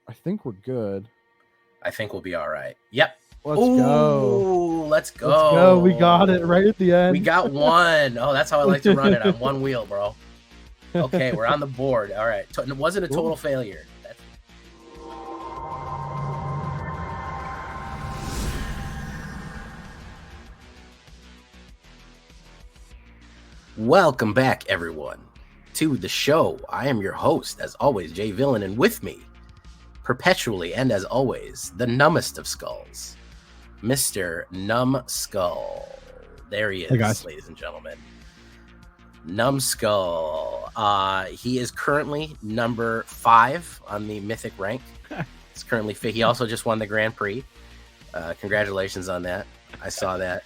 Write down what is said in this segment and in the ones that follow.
I think we're good. I think we'll be all right. Yep. Let's go. Let's go. Let's go. We got it right at the end. We got one. Oh, that's how I like to run it, on one wheel, bro. Okay, we're on the board. All right. It wasn't a total failure. Welcome back, everyone, to the show. I am your host, as always, Jay Villain, and with me, perpetually and as always, the numbest of skulls, Mr. Numbskull. There he is, hey guys. Ladies and gentlemen. Numbskull. He is currently number 5 on the Mythic rank. It's currently he also just won the Grand Prix. Congratulations on that. I saw that.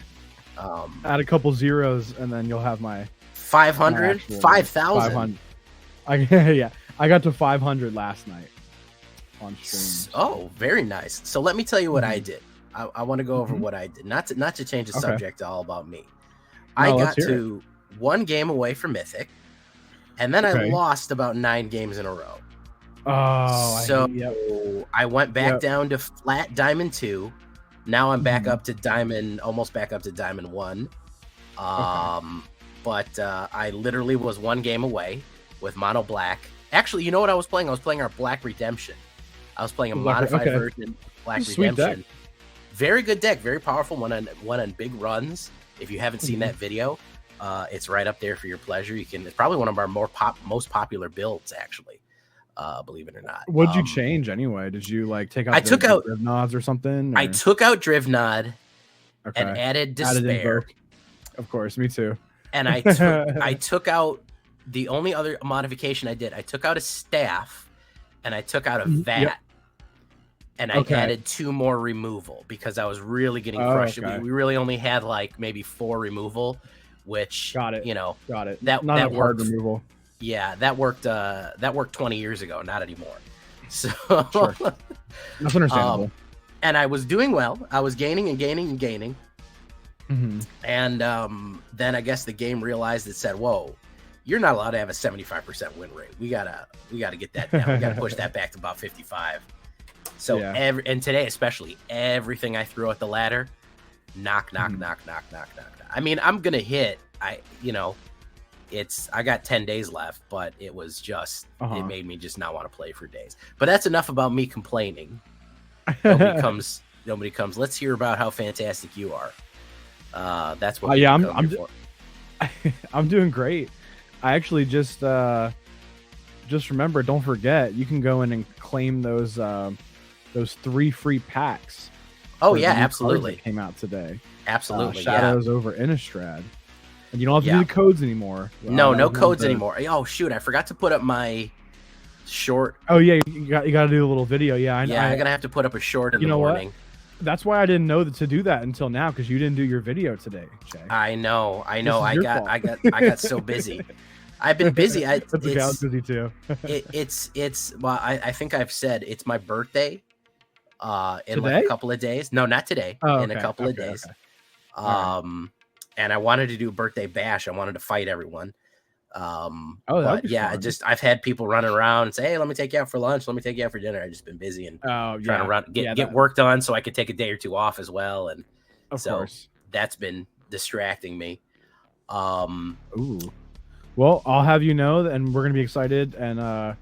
Add a couple zeros, and then you'll have my 500, 5,000. Yeah, I got to 500 last night on stream. Oh, very nice. So let me tell you what I did. I want to go over what I did. Not to change the subject, all about me. I got to 1 game away from Mythic, and then I lost about 9 games in a row. Oh, so I went back down to flat Diamond 2. Now I'm back up to Diamond, almost back up to Diamond 1. But I literally was 1 game away with Mono Black. Actually, you know what I was playing? I was playing our Black Redemption. I was playing a modified version of Black Redemption. Deck. Very good deck, very powerful. One on big runs. If you haven't seen that video, it's right up there for your pleasure. It's probably one of our most popular builds, actually. Believe it or not. What did you change anyway? Did you take out? I took out Drivnods or something. I took out Drivnod and added Despair. Of course, me too. And I took out the only other modification I did. I took out a staff, and I took out a vat, and I added 2 more removal because I was really getting crushed. We really only had maybe 4 removal, which got it. That not worked. Hard removal. Yeah, that worked. That worked 20 years ago, not anymore. So sure. That's understandable. And I was doing well. I was gaining and gaining and gaining. And then I guess the game realized it said, "Whoa, you're not allowed to have a 75% win rate. We gotta get that down. We gotta push that back to about 55." So and today especially, everything I threw at the ladder, knock. I mean, I'm gonna hit. I got 10 days left, but it was just it made me just not want to play for days. But that's enough about me complaining. Nobody comes. Let's hear about how fantastic you are. That's what. I'm doing great. I actually just remember. Don't forget, you can go in and claim those 3 free packs. Oh yeah, absolutely. That came out today. Absolutely, Shadows over Innistrad. And you don't have to do the codes anymore. No codes anymore. Oh shoot, I forgot to put up my short. Oh yeah, you got to do a little video. Yeah, I'm gonna have to put up a short in the morning. What? That's why I didn't know to do that until now, because you didn't do your video today, Jay. I know. I got so busy. I've been busy. I was busy too. Well, I think I've said it's my birthday. In today? A couple of days. No, not today. In a couple of days. Okay. And I wanted to do a birthday bash. I wanted to fight everyone. But yeah, I've had people running around and say, "Hey, let me take you out for lunch. Let me take you out for dinner." I've just been busy and trying to get work done so I could take a day or 2 off as well. And of course, that's been distracting me. Ooh. Well, I'll have you know, and we're gonna be excited. And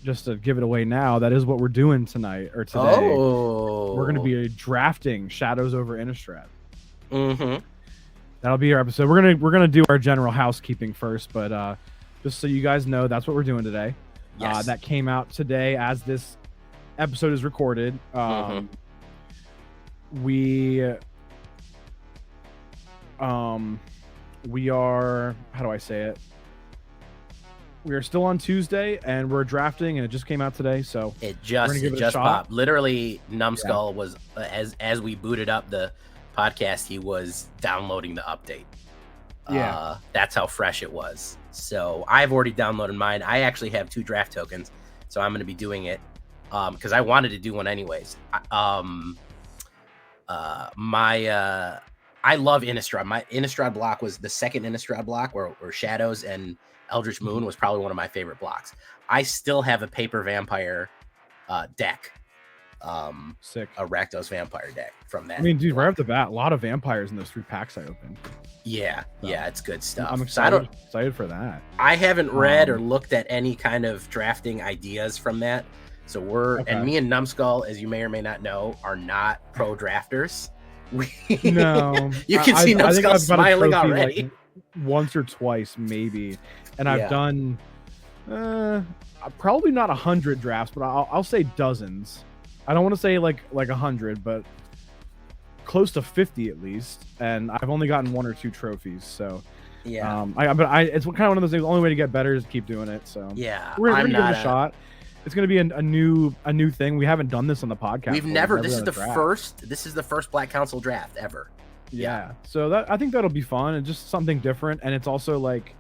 just to give it away now, that is what we're doing tonight or today. Oh, we're gonna be drafting Shadows over Innistrad. That'll be our episode. We're gonna do our general housekeeping first, but just so you guys know, that's what we're doing today. Yes. That came out today as this episode is recorded. We are, how do I say it? We are still on Tuesday, and we're drafting, and it just came out today. So it just popped. Literally, Numbskull was as we booted up the podcast, he was downloading the update. That's how fresh it was. So I've already downloaded mine. I actually have 2 draft tokens, so I'm going to be doing it because I wanted to do one anyways. I love Innistrad. My Innistrad block was the second Innistrad block where Shadows and Eldritch Moon was probably one of my favorite blocks. I still have a Paper Vampire deck, Sick. a Rakdos vampire deck from that. I mean, dude, right off the bat, a lot of vampires in those 3 packs I opened. Yeah, yeah, it's good stuff. I'm excited, excited for that. I haven't read or looked at any kind of drafting ideas from that. So and me and Numbskull, as you may or may not know, are not pro drafters. No, you can see Numbskull smiling already. Like once or twice, maybe, and I've done probably not 100 drafts, but I'll say dozens. I don't want to say like 100, but close to 50 at least, and I've only gotten 1 or 2 trophies. So yeah, it's kind of one of those things. The only way to get better is to keep doing it. So yeah, we're gonna give it a shot. It's gonna be a new thing. We haven't done this on the podcast. We've never. This is the first. This is the first Black Council draft ever. Yeah. So I think that'll be fun and just something different. And it's also like,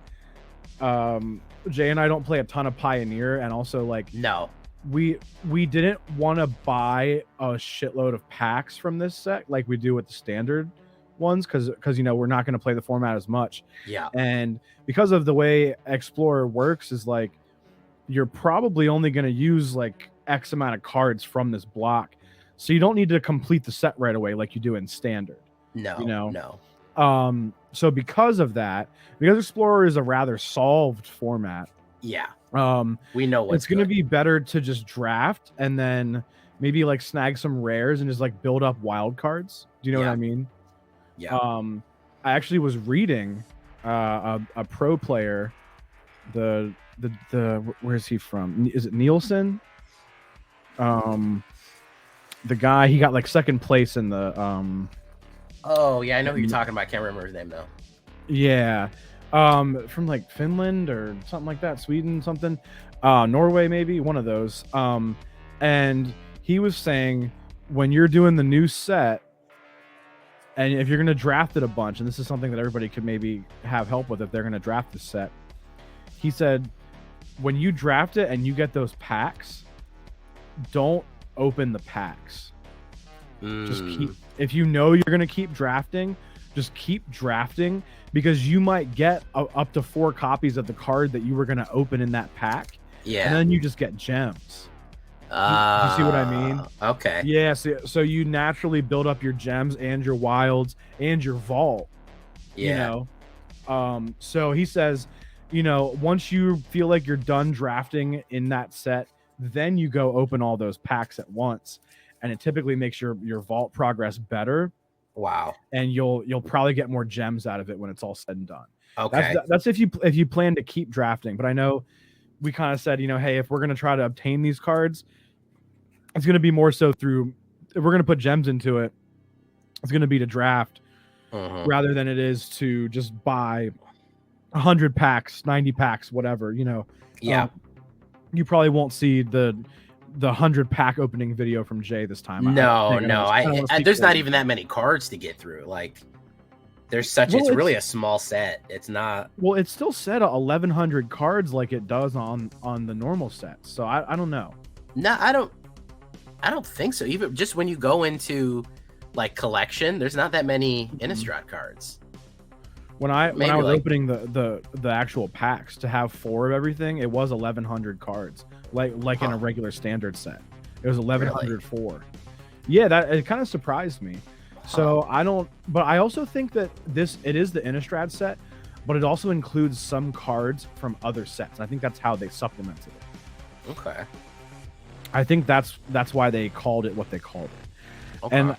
Jay and I don't play a ton of Pioneer, and also like no. We didn't want to buy a shitload of packs from this set like we do with the standard ones because we're not going to play the format as much. Yeah. And because of the way Explorer works is like you're probably only going to use like X amount of cards from this block. So you don't need to complete the set right away like you do in standard. No. No. So because of that, because Explorer is a rather solved format. Yeah. We know it's going to be better to just draft and then maybe like snag some rares and just like build up wild cards. Do you know what I mean? Yeah. I actually was reading a pro player, the where is he from? Is it Nielsen? The guy, he got like second place in the oh yeah, I know who you're talking about. I can't remember his name though. Yeah. From like Finland or something like that, Sweden, something, Norway, maybe one of those. And he was saying when you're doing the new set, and if you're going to draft it a bunch, and this is something that everybody could maybe have help with if they're going to draft the set, he said, when you draft it and you get those packs, don't open the packs. Just keep, if you know you're going to keep drafting, just keep drafting, because you might get up to 4 copies of the card that you were going to open in that pack. Yeah. And then you just get gems. You see what I mean? Okay. Yeah. So you naturally build up your gems and your wilds and your vault. Yeah. You know? So he says, once you feel like you're done drafting in that set, then you go open all those packs at once. And it typically makes your vault progress better. Wow. And you'll probably get more gems out of it when it's all said and done. Okay. That's if you plan to keep drafting. But I know we kind of said, hey, if we're going to try to obtain these cards, it's going to be more so through, if we're going to put gems into it, it's going to be to draft rather than it is to just buy 100 packs, 90 packs, whatever, Yeah. You probably won't see the 100 pack opening video from Jay this time. No. There's not even that many cards to get through. Like, it's really a small set. It's not. Well, it's still set at 1,100 cards like it does on the normal sets. So I don't know. No, I don't think so. Even just when you go into like collection, there's not that many Innistrad cards. When I was opening the actual packs to have 4 of everything, it was 1,100 cards. Like in a regular standard set. It was 1,104. Yeah, that it kind of surprised me. So but I also think that it is the Innistrad set, but it also includes some cards from other sets. I think that's how they supplemented it. Okay. I think that's why they called it what they called it. Okay. And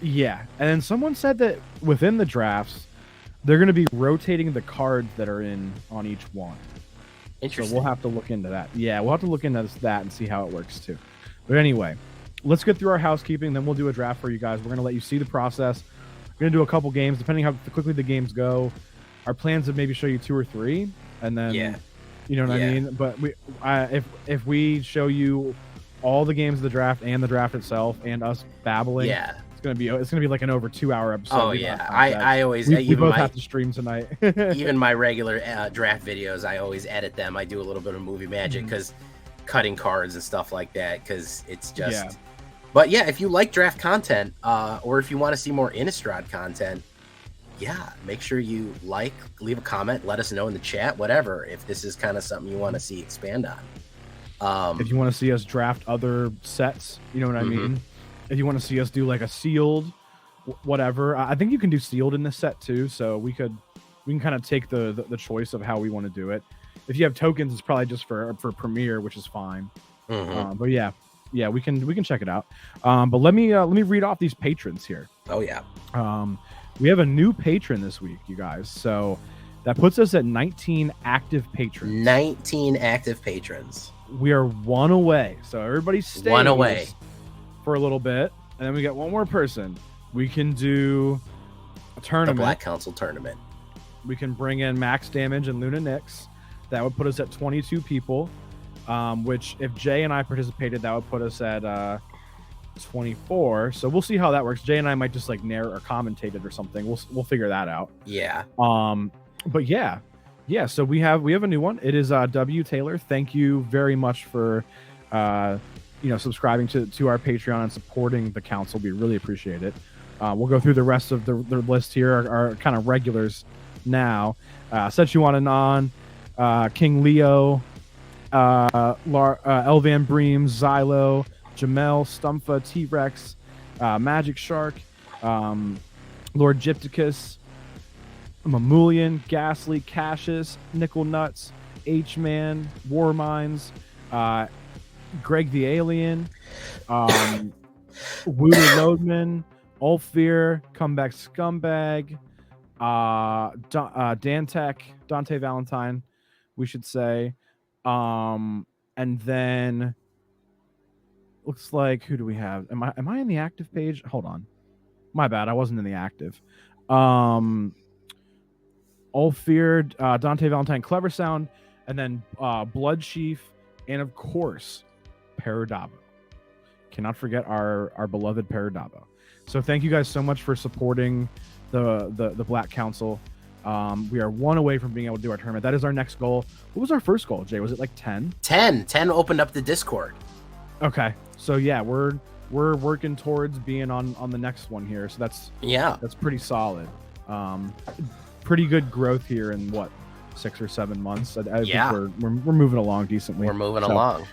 yeah, and then someone said that within the drafts, they're going to be rotating the cards that are on each one. Interesting. So we'll have to look into that. Yeah, we'll have to look into that and see how it works too. But anyway, let's get through our housekeeping. Then we'll do a draft for you guys. We're going to let you see the process. We're going to do a couple games, depending how quickly the games go. Our plans is maybe show you 2 or 3, and then you know what I mean. But if we show you all the games of the draft and the draft itself and us babbling, it's gonna be like an over 2-hour episode. Oh yeah, I always we both have to stream tonight. Even my regular draft videos, I always edit them. I do a little bit of movie magic because cutting cards and stuff like that. Because it's just. Yeah. But yeah, if you like draft content, or if you want to see more Innistrad content, make sure you leave a comment, let us know in the chat, whatever. If this is kind of something you want to see expand If you want to see us draft other sets, you know what I mean? If you want to see us do like a sealed, whatever, I think you can do sealed in this set too. So we can kind of take the choice of how we want to do it. If you have tokens, it's probably just for Premiere, which is fine. But yeah, we can check it out. But let me read off these patrons here. Oh yeah. We have a new patron this week, you guys. So that puts us at 19 active patrons. 19 active patrons. We are one away. So everybody stays one away for a little bit, and then we get one more person. We can do a tournament. The Black Council tournament. We can bring in Max Damage and Luna Nyx. That would put us at 22 people. Which if Jay and I participated, that would put us at 24. So we'll see how that works. Jay and I might just like narrate or commentate it or something. We'll figure that out. Yeah. But yeah. So we have a new one. It is W Taylor. Thank you very much for subscribing to our Patreon and supporting the council. We really appreciate it. We'll go through the rest of the list here. Our kind of regulars now. Sechuan Anon, King Leo, Elvan Bream, Xylo, Jamel, Stumfa, T-Rex, Magic Shark, Lord Gypticus, Mamulian, Ghastly, Cassius, Nickel Nuts, H-Man, War Mines, Greg the Alien, Wooter Loadman, Ulfir, Comeback Scumbag, Dante Valentine, we should say. And then looks like, who do we have? Am I in the active page? Hold on. My bad. I wasn't in the active. Ulfir, Dante Valentine, Clever Sound, and then Blood Chief, and of course, Paradabo. Cannot forget our beloved Paradabo. So thank you guys so much for supporting the Black Council. We are one away from being able to do our tournament. That is our next goal. What was our first goal, Jay? Was it like 10? 10 opened up the Discord. Okay. So yeah, we're working towards being on the next one here. So that's pretty solid. Pretty good growth here in what, 6 or 7 months. I think we're moving along decently. We're moving along.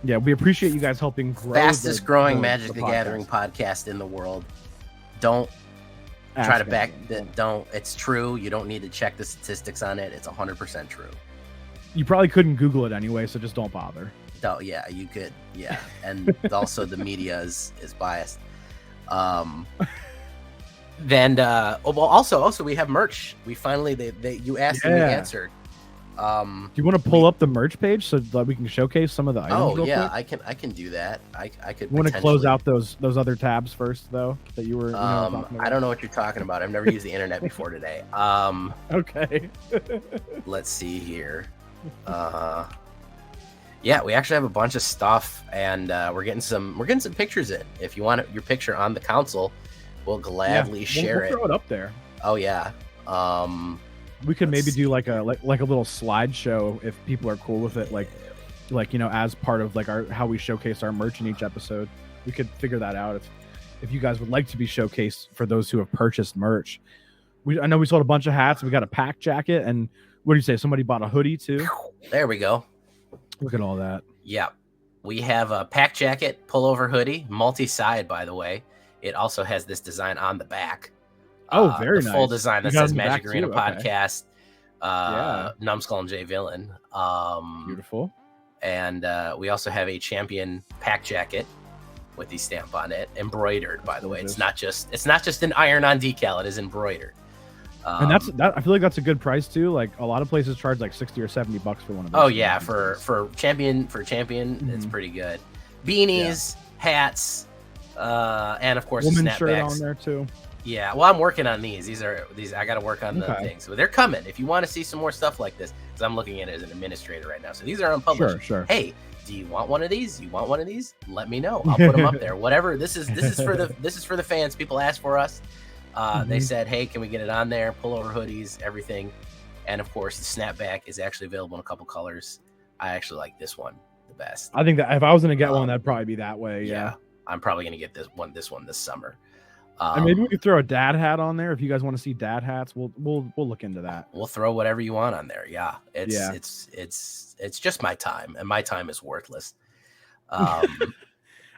Yeah, we appreciate you guys helping grow. Fastest growing Magic the Gathering podcast in the world. Don't try to back. Don't. It's true. You don't need to check the statistics on it. It's 100% true. You probably couldn't Google it anyway, so just don't bother. Oh yeah, you could. Yeah, and also the media is biased. Then also we have merch. We finally you asked and we answered. Do you want to pull up the merch page so that we can showcase some of the items? Oh yeah, quick? I can do that. I could. You want to close out those other tabs first though that you were. Talking about? I don't know what you're talking about. I've never used the internet before today. Okay. Let's see here. Yeah, we actually have a bunch of stuff, and we're getting some pictures in. If you want your picture on the council, we'll gladly share it. We'll throw it up there. Oh yeah. We could maybe do like a little slideshow if people are cool with it, like as part of like how we showcase our merch in each episode. We could figure that out if you guys would like to be showcased for those who have purchased merch. I know we sold a bunch of hats. We got a pack jacket, and what do you say? Somebody bought a hoodie too. There we go. Look at all that. Yeah, we have a pack jacket, pullover hoodie, multi-side, by the way. It also has this design on the back. Oh, very nice. Full design that says Magic Arena Podcast, Numbskull and Jay Villain. Beautiful. And we also have a champion pack jacket with the stamp on it, embroidered. By the way, it's not just an iron-on decal; it is embroidered. And I feel like that's a good price too. Like a lot of places charge like $60 or $70 for one of those. Oh yeah, for champion, it's pretty good. Beanies, hats, and of course women's snapbacks. Shirt on there too. Yeah, well, I'm working on these. These I got to work on the things. So they're coming. If you want to see some more stuff like this, because I'm looking at it as an administrator right now. So these are unpublished. Sure. Hey, do you want one of these? You want one of these? Let me know. I'll put them up there. Whatever. This is for the fans. People asked for us. They said, hey, can we get it on there? Pullover hoodies, everything. And of course, the snapback is actually available in a couple colors. I actually like this one the best. I think that if I was going to get one, that'd probably be that way. Yeah. I'm probably going to get this one this summer. And maybe we could throw a dad hat on there if you guys want to see dad hats. We'll look into that. We'll throw whatever you want on there. Yeah, it's just my time, and my time is worthless. I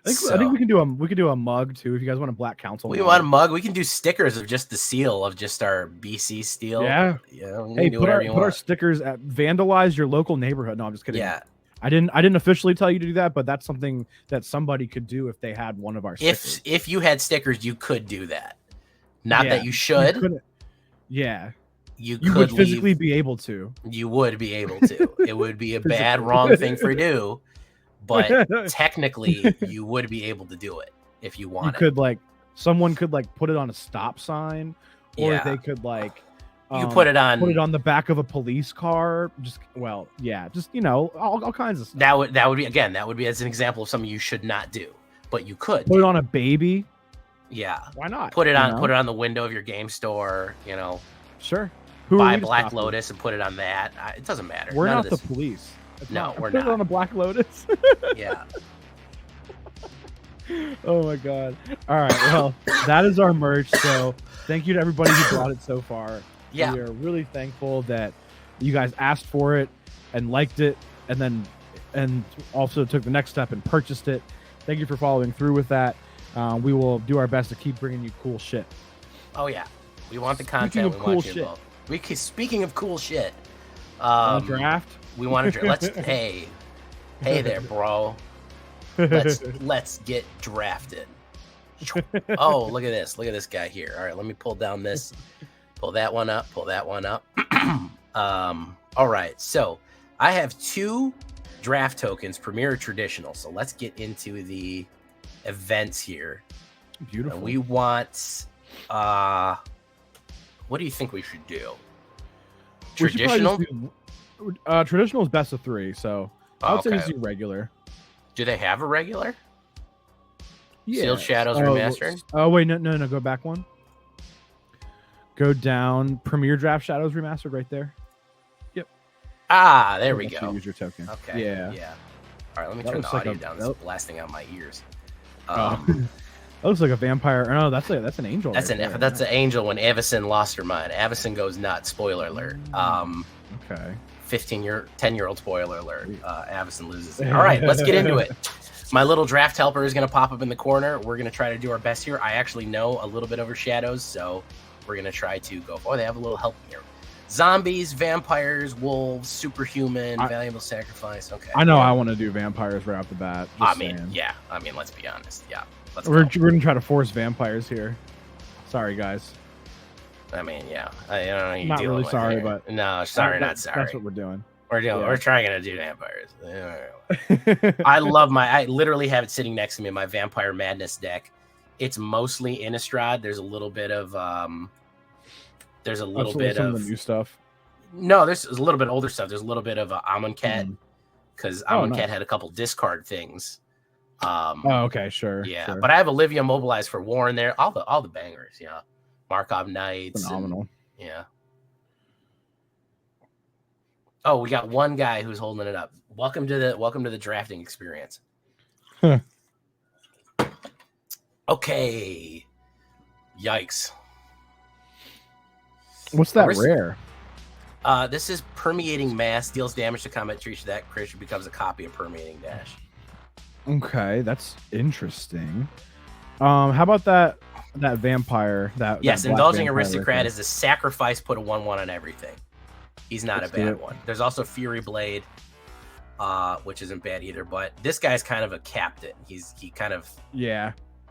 think we can do a mug too if you guys want a Black Council. We want a mug. We can do stickers of just the seal of just our BC steel. Yeah. Hey, put our stickers at vandalize your local neighborhood. No, I'm just kidding. Yeah. I didn't officially tell you to do that, but that's something that somebody could do if they had one of our stickers. If you had stickers, you could do that. Not that you should. You would physically be able to. You would be able to. It would be a bad, wrong thing for do, but technically you would be able to do it if you wanted. You could someone could put it on a stop sign, or they could you could put it on the back of a police car. All kinds of stuff. That would be as an example of something you should not do, but you could put it on a baby. Yeah, why not? Put it on the window of your game store. Sure. Buy Black Lotus and put it on that. It doesn't matter. We're not the police. No, we're not. Put it on a Black Lotus. Yeah. Oh my god. All right. Well, that is our merch. So thank you to everybody who bought it so far. Yeah. We are really thankful that you guys asked for it and liked it, and also took the next step and purchased it. Thank you for following through with that. We will do our best to keep bringing you cool shit. Oh yeah, we want the content. We want you involved. Speaking of cool shit, draft. We want to. Let's. hey there, bro. Let's get drafted. Oh, look at this. Look at this guy here. All right, let me pull down this. Pull that one up. Pull that one up. All right, so I have 2 draft tokens, Premier or Traditional. So let's get into the events here. Beautiful. And we want. What do you think we should do? Traditional. Traditional is best of 3, so I would say just do regular. Do they have a regular? Yeah. Sealed Shadows Remastered? Oh, wait, no, go back one. Go down. Premier Draft Shadows Remastered right there. Yep. Ah, there we go. Use your token. Okay. Yeah. All right, let me turn the audio down. It's blasting out my ears. That looks like a vampire. Oh, that's an angel. That's an angel when Avacyn lost her mind. Avacyn goes nuts. Spoiler alert. Okay. 10-year-old spoiler alert. Avacyn loses. All right, let's get into it. My little draft helper is going to pop up in the corner. We're going to try to do our best here. I actually know a little bit over shadows, so we're going to try to go. Oh, they have a little help here. Zombies, vampires, wolves, superhuman, valuable sacrifice. Okay. I know I want to do vampires right off the bat. Let's be honest. Yeah. We're going to try to force vampires here. Sorry, guys. I mean, yeah. I don't know. Not really sorry, but no, sorry, not sorry. That's what we're doing. We're trying to do vampires. I literally have it sitting next to me in my Vampire Madness deck. It's mostly Innistrad. There's a little bit of some of the new stuff. No, there's a little bit older stuff. There's a little bit of Amonkhet because Amonkhet had a couple discard things. Okay, sure. Yeah, sure. But I have Olivia Mobilize for War in there. All the bangers. Yeah, Markov Knights. Phenomenal. Yeah. Oh, we got one guy who's holding it up. Welcome to the drafting experience. Huh. Okay. Yikes. What's that rare? This is Permeating Mass. Deals damage to combat creature. That creature becomes a copy of Permeating Dash. Okay, that's interesting. How about that vampire? Yes, Indulging Aristocrat is a sacrifice. Put a 1/1 on everything. He's not a bad one. There's also Fury Blade, which isn't bad either. But this guy's kind of a captain. He kind of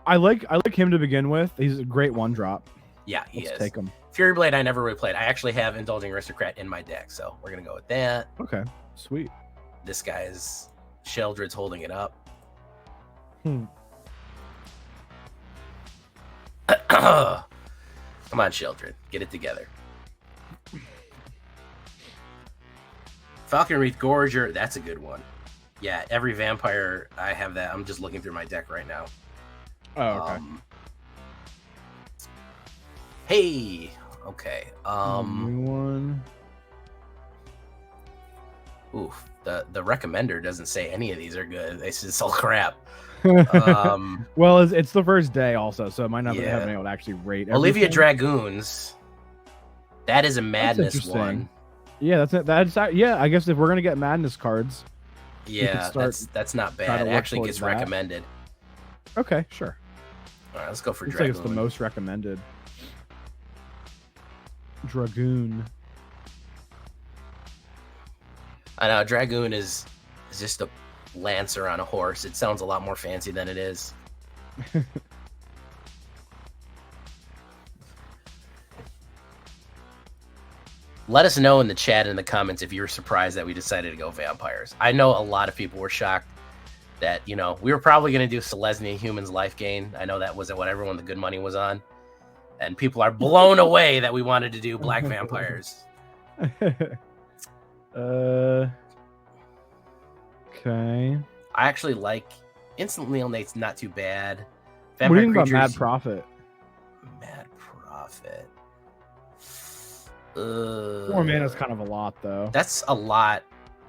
I like him to begin with. He's a great 1-drop. Yeah, he is. Take him. Fury Blade I never really played. I actually have Indulging Aristocrat in my deck, so we're gonna go with that. Okay, sweet. This guy's Sheldred's holding it up. Come on, Sheldred, get it together. Falcon Wreath Gorger, that's a good one. Yeah, every vampire, I have that. I'm just looking through my deck right now. Oh, okay. Hey, okay. New one. Oof. The recommender doesn't say any of these are good. They say it's all crap. Well, it's the first day also, so it might not Yeah. have been able to actually rate Olivia everything. Dragoons. That is a madness interesting. one. Yeah, that's yeah. I guess if we're gonna get madness cards, Yeah, that's not bad. It actually gets recommended. Okay, sure. All right, let's go for Looks Dragoon. like it's the most recommended. Dragoon. I know Dragoon is just a lancer on a horse. It sounds a lot more fancy than it is. Let us know in the chat in the comments if you were surprised that we decided to go vampires. I know a lot of people were shocked that, you know, we were probably going to do Selesnya Human's Life Gain. I know that wasn't what everyone the good money was on. And people are blown away that we wanted to do Black Vampires. Okay. I actually like Instant Neonate's not too bad. Vampire what do you think about Mad Prophet? Mad Prophet. 4 mana is kind of a lot, though. That's a lot.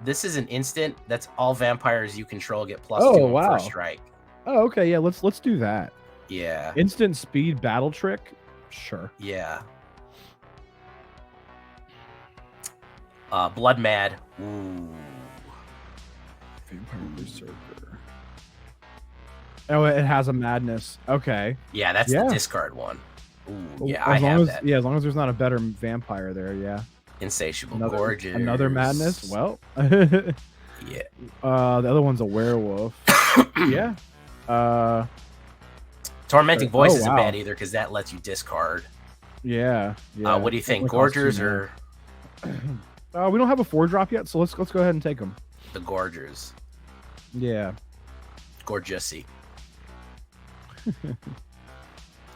This is an instant. That's all vampires you control get +2 on first strike. Oh, okay. Yeah, let's do that. Yeah. Instant speed battle trick. Sure. Yeah. Blood Mad. Ooh. Vampire Berserker. Oh, it has a madness. Okay. Yeah, that's the discard one. Ooh, yeah, I have that. Yeah, as long as there's not a better vampire there, yeah. Insatiable Gorgeous. Another madness? Well. Yeah. The other one's a werewolf. Yeah. Tormenting Voice isn't bad either because that lets you discard. Yeah. What do you think? Gorgers or we don't have a 4-drop yet, so let's go ahead and take them. The Gorgers. Yeah. Gorgeousy.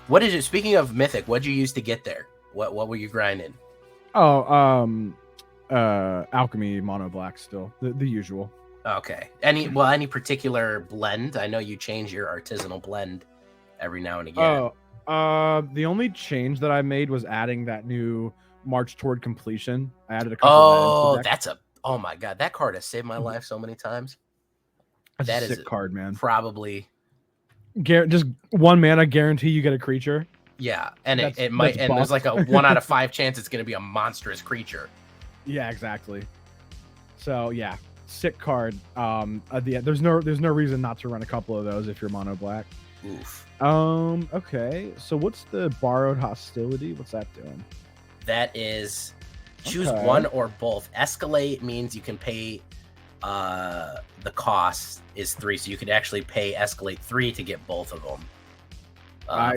What is it? Speaking of Mythic, what'd you use to get there? What were you grinding? Oh, alchemy mono black still. The usual. Okay. Any particular blend? I know you change your artisanal blend every now and again. The only change that I made was adding that new March Toward Completion. I added a couple oh my god, that card has saved my life so many times. That is a sick card, man. Probably just 1 mana guarantee you get a creature. Yeah, and it might, and there's like a 1 out of 5 chance it's going to be a monstrous creature. Yeah, exactly. So yeah, sick card. There's no reason not to run a couple of those if you're mono black. Oof. Okay. So what's the Borrowed Hostility? What's that doing? That is choose one or both. Escalate means you can pay. The cost is 3, so you could actually pay Escalate 3 to get both of them.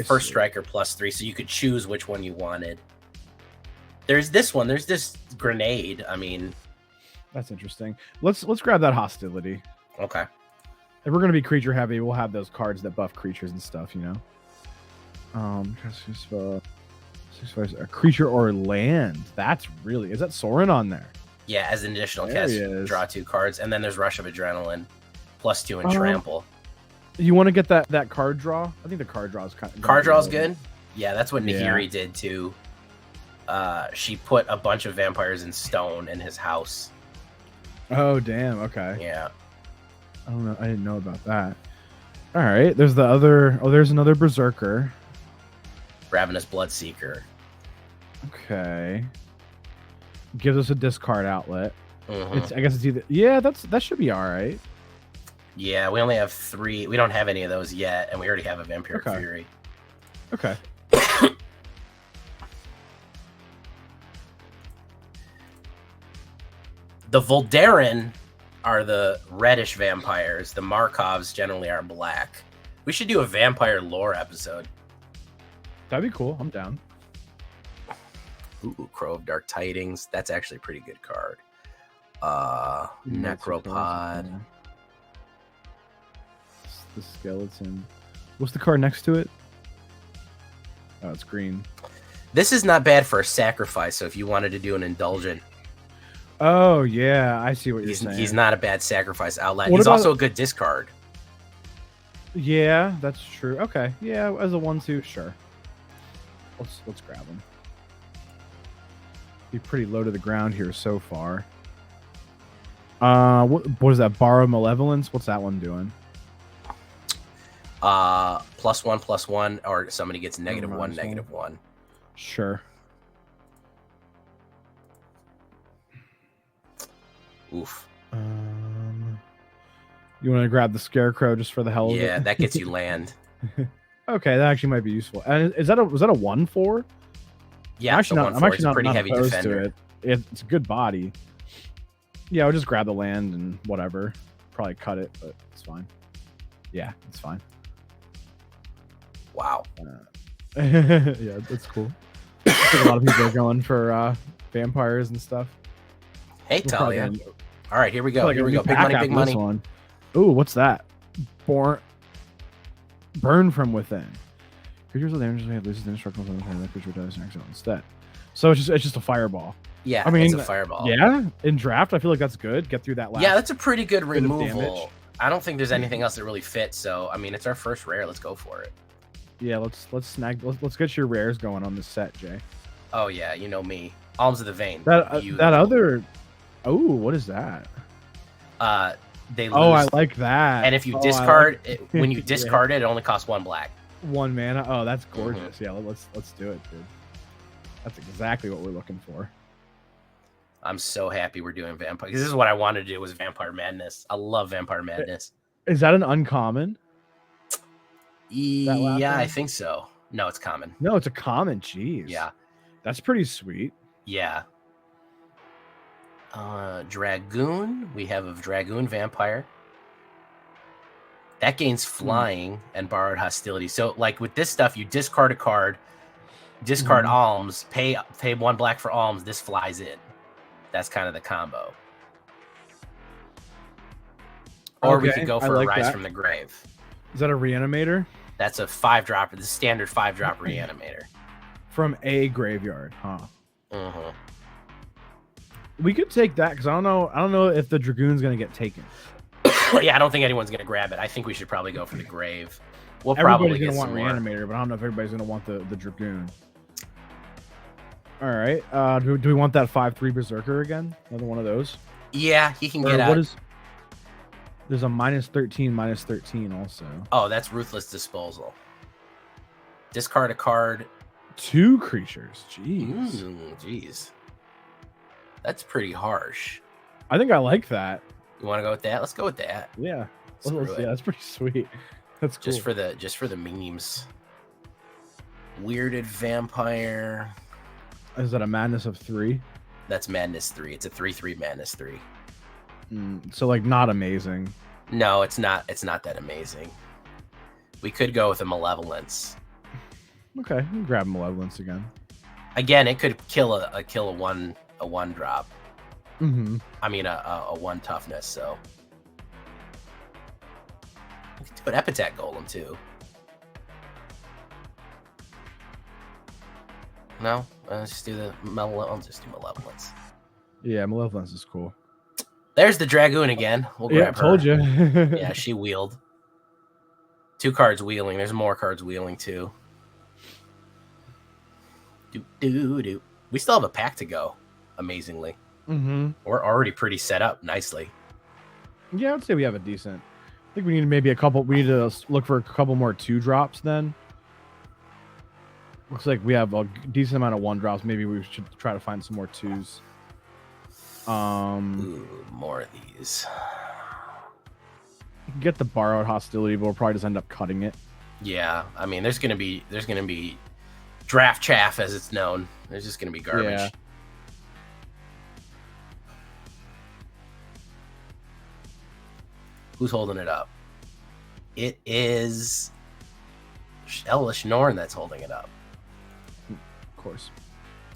First Striker +3, so you could choose which one you wanted. There's this one. There's this Grenade. I mean, that's interesting. Let's grab that Hostility. Okay. If we're gonna be creature heavy, we'll have those cards that buff creatures and stuff, you know. A creature or land. That's really is that Sorin on there? Yeah, as an additional cast, draw 2 cards, and then there's Rush of Adrenaline, +2 and Trample. You want to get that card draw? I think the card draw is kind of card draw is good. Yeah, that's what Nahiri did too. She put a bunch of vampires in stone in his house. Oh damn! Okay. Yeah. I don't know. I didn't know about that. All right. There's the other. Oh, there's another Berserker. Ravenous Bloodseeker. Okay. Gives us a discard outlet. Mm-hmm. I guess it's either. Yeah, that should be all right. Yeah, we only have 3. We don't have any of those yet, and we already have a Vampiric Fury. Okay. The Voldaren are the reddish vampires. The Markovs generally are black. We should do a vampire lore episode. That'd be cool. I'm down. Ooh, Crow of Dark Tidings. That's actually a pretty good card. Necropod. The skeleton. What's the card next to it? Oh, it's green. This is not bad for a sacrifice, so if you wanted to do an indulgent. Oh, yeah. I see what you're saying. He's not a bad sacrifice outlet. He's also a good discard. Yeah, that's true. Okay. Yeah, as a 1/2, sure. Let's grab him. Be pretty low to the ground here so far. What is that? Borrow Malevolence? What's that one doing? +1/+1, or somebody gets -1, -1. Sure. Oof. You want to grab the scarecrow just for the hell of it? Yeah, that gets you land. Okay, that actually might be useful. And was that a 1/4? Yeah, I'm actually not. I'm actually a pretty not heavy opposed defender. to it. It's a good body. Yeah, I'll just grab the land and whatever. Probably cut it, but it's fine. Yeah, it's fine. Wow. Yeah, that's cool. I think a lot of people are going for vampires and stuff. Hey, Talia. All right, here we go. Here we go. Big money. One. Ooh, what's that? Burn from within. Creatures with damage may loses indestructible from the hand. That creature does an excellent instead. So it's just a fireball. Yeah, I mean, it's a fireball. Yeah, in draft, I feel like that's good. Get through that last. Yeah, that's a pretty good removal. I don't think there's anything else that really fits. So I mean, it's our first rare. Let's go for it. Yeah, let's get your rares going on this set, Jay. Oh yeah, you know me. Alms of the Vein. That other. Oh, what is that? They lose. Oh, I like that. And if you discard it, when you discard it only costs 1 black. 1 mana. Oh, that's gorgeous. Yeah, let's do it, dude. That's exactly what we're looking for. I'm so happy we're doing Vampire. This is what I wanted to do, was Vampire Madness. I love Vampire Madness. Is that an uncommon? Yeah, I think so. No, it's common. No, it's a common. Jeez. Yeah. That's pretty sweet. Yeah. Dragoon. We have a Dragoon Vampire. That gains flying and borrowed hostility. So, like with this stuff, you discard a card, discard alms, pay 1 black for alms. This flies in. That's kind of the combo. Or we could go for a Rise from the Grave. Is that a reanimator? That's a 5-dropper. The standard 5-drop reanimator. From a graveyard, huh? We could take that because I don't know if the Dragoon's gonna get taken. Yeah, I don't think anyone's gonna grab it. I think we should probably go for the Grave. We'll everybody's probably gonna want reanimator, but I don't know if everybody's gonna want the Dragoon. All right. Do we want that 5/3 Berserker again? Another one of those? Yeah, he can get out. What is? There's a -13 also. Oh, that's Ruthless Disposal. Discard a card. 2 creatures. Jeez. Jeez. That's pretty harsh. I think I like that. You want to go with that? Let's go with that. Yeah. Yeah, that's pretty sweet. That's cool. Just for the memes. Weirded Vampire. Is that a madness of 3? That's madness 3. It's a 3/3 madness 3. So like not amazing. No, it's not. It's not that amazing. We could go with a Malevolence. Okay, we can grab Malevolence again. Again, it could kill a 1 drop. I mean a 1 toughness. So we could do an Epitaph Golem too. No, let's just do I'll just do Malevolence. Yeah, Malevolence is cool. There's the Dragoon again. We'll grab her. Told you. Yeah, she wheeled. 2 cards wheeling. There's more cards wheeling too. We still have a pack to go. Amazingly. We're already pretty set up nicely. Yeah, I would say we have a decent. I think we need maybe a couple. We need to look for a couple more 2-drops then. Looks like we have a decent amount of 1-drops. Maybe we should try to find some more 2s. Ooh, more of these. Get the borrowed hostility, but we'll probably just end up cutting it. Yeah, I mean, there's gonna be draft chaff, as it's known. There's just gonna be garbage. Yeah. Who's holding it up? It is Ellish Norn that's holding it up. Of course.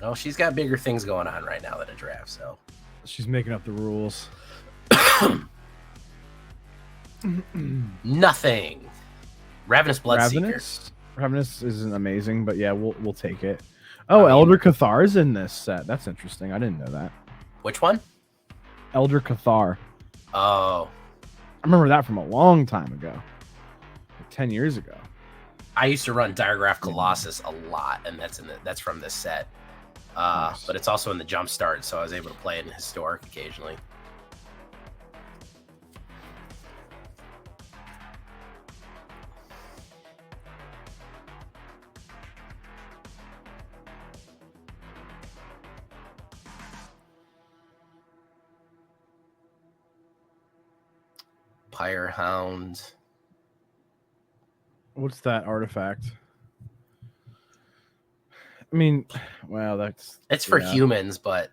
Oh, she's got bigger things going on right now than a draft, so. She's making up the rules. Nothing. Ravenous Bloodseeker. Ravenous isn't amazing, but yeah, we'll take it. Oh, Elder Cathar is in this set. That's interesting. I didn't know that. Which one? Elder Cathar. Oh. I remember that from a long time ago. Like 10 years ago. I used to run Diregraph Colossus a lot, and that's from this set. Nice. But it's also in the Jumpstart, so I was able to play it in Historic occasionally. Vampire Hound. What's that artifact? I mean, well, it's for humans, but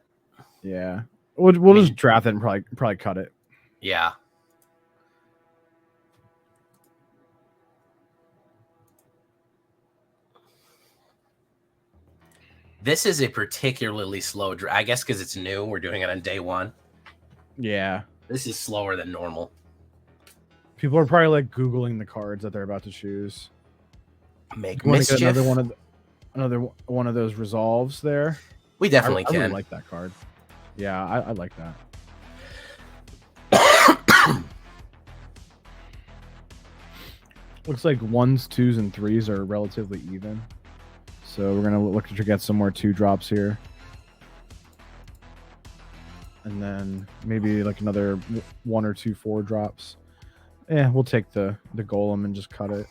yeah, we'll just draft it and probably cut it. Yeah. This is a particularly slow draft, I guess, because it's new. We're doing it on day 1. Yeah. This is slower than normal. People are probably like Googling the cards that they're about to choose. Make mischief. Get another one of those resolves there. We definitely can. I really like that card. Yeah, I like that. Looks like 1s, 2s, and 3s are relatively even. So we're gonna look to get some more 2-drops here. And then maybe like another 1 or 2 4-drops. Yeah, we'll take the golem and just cut it.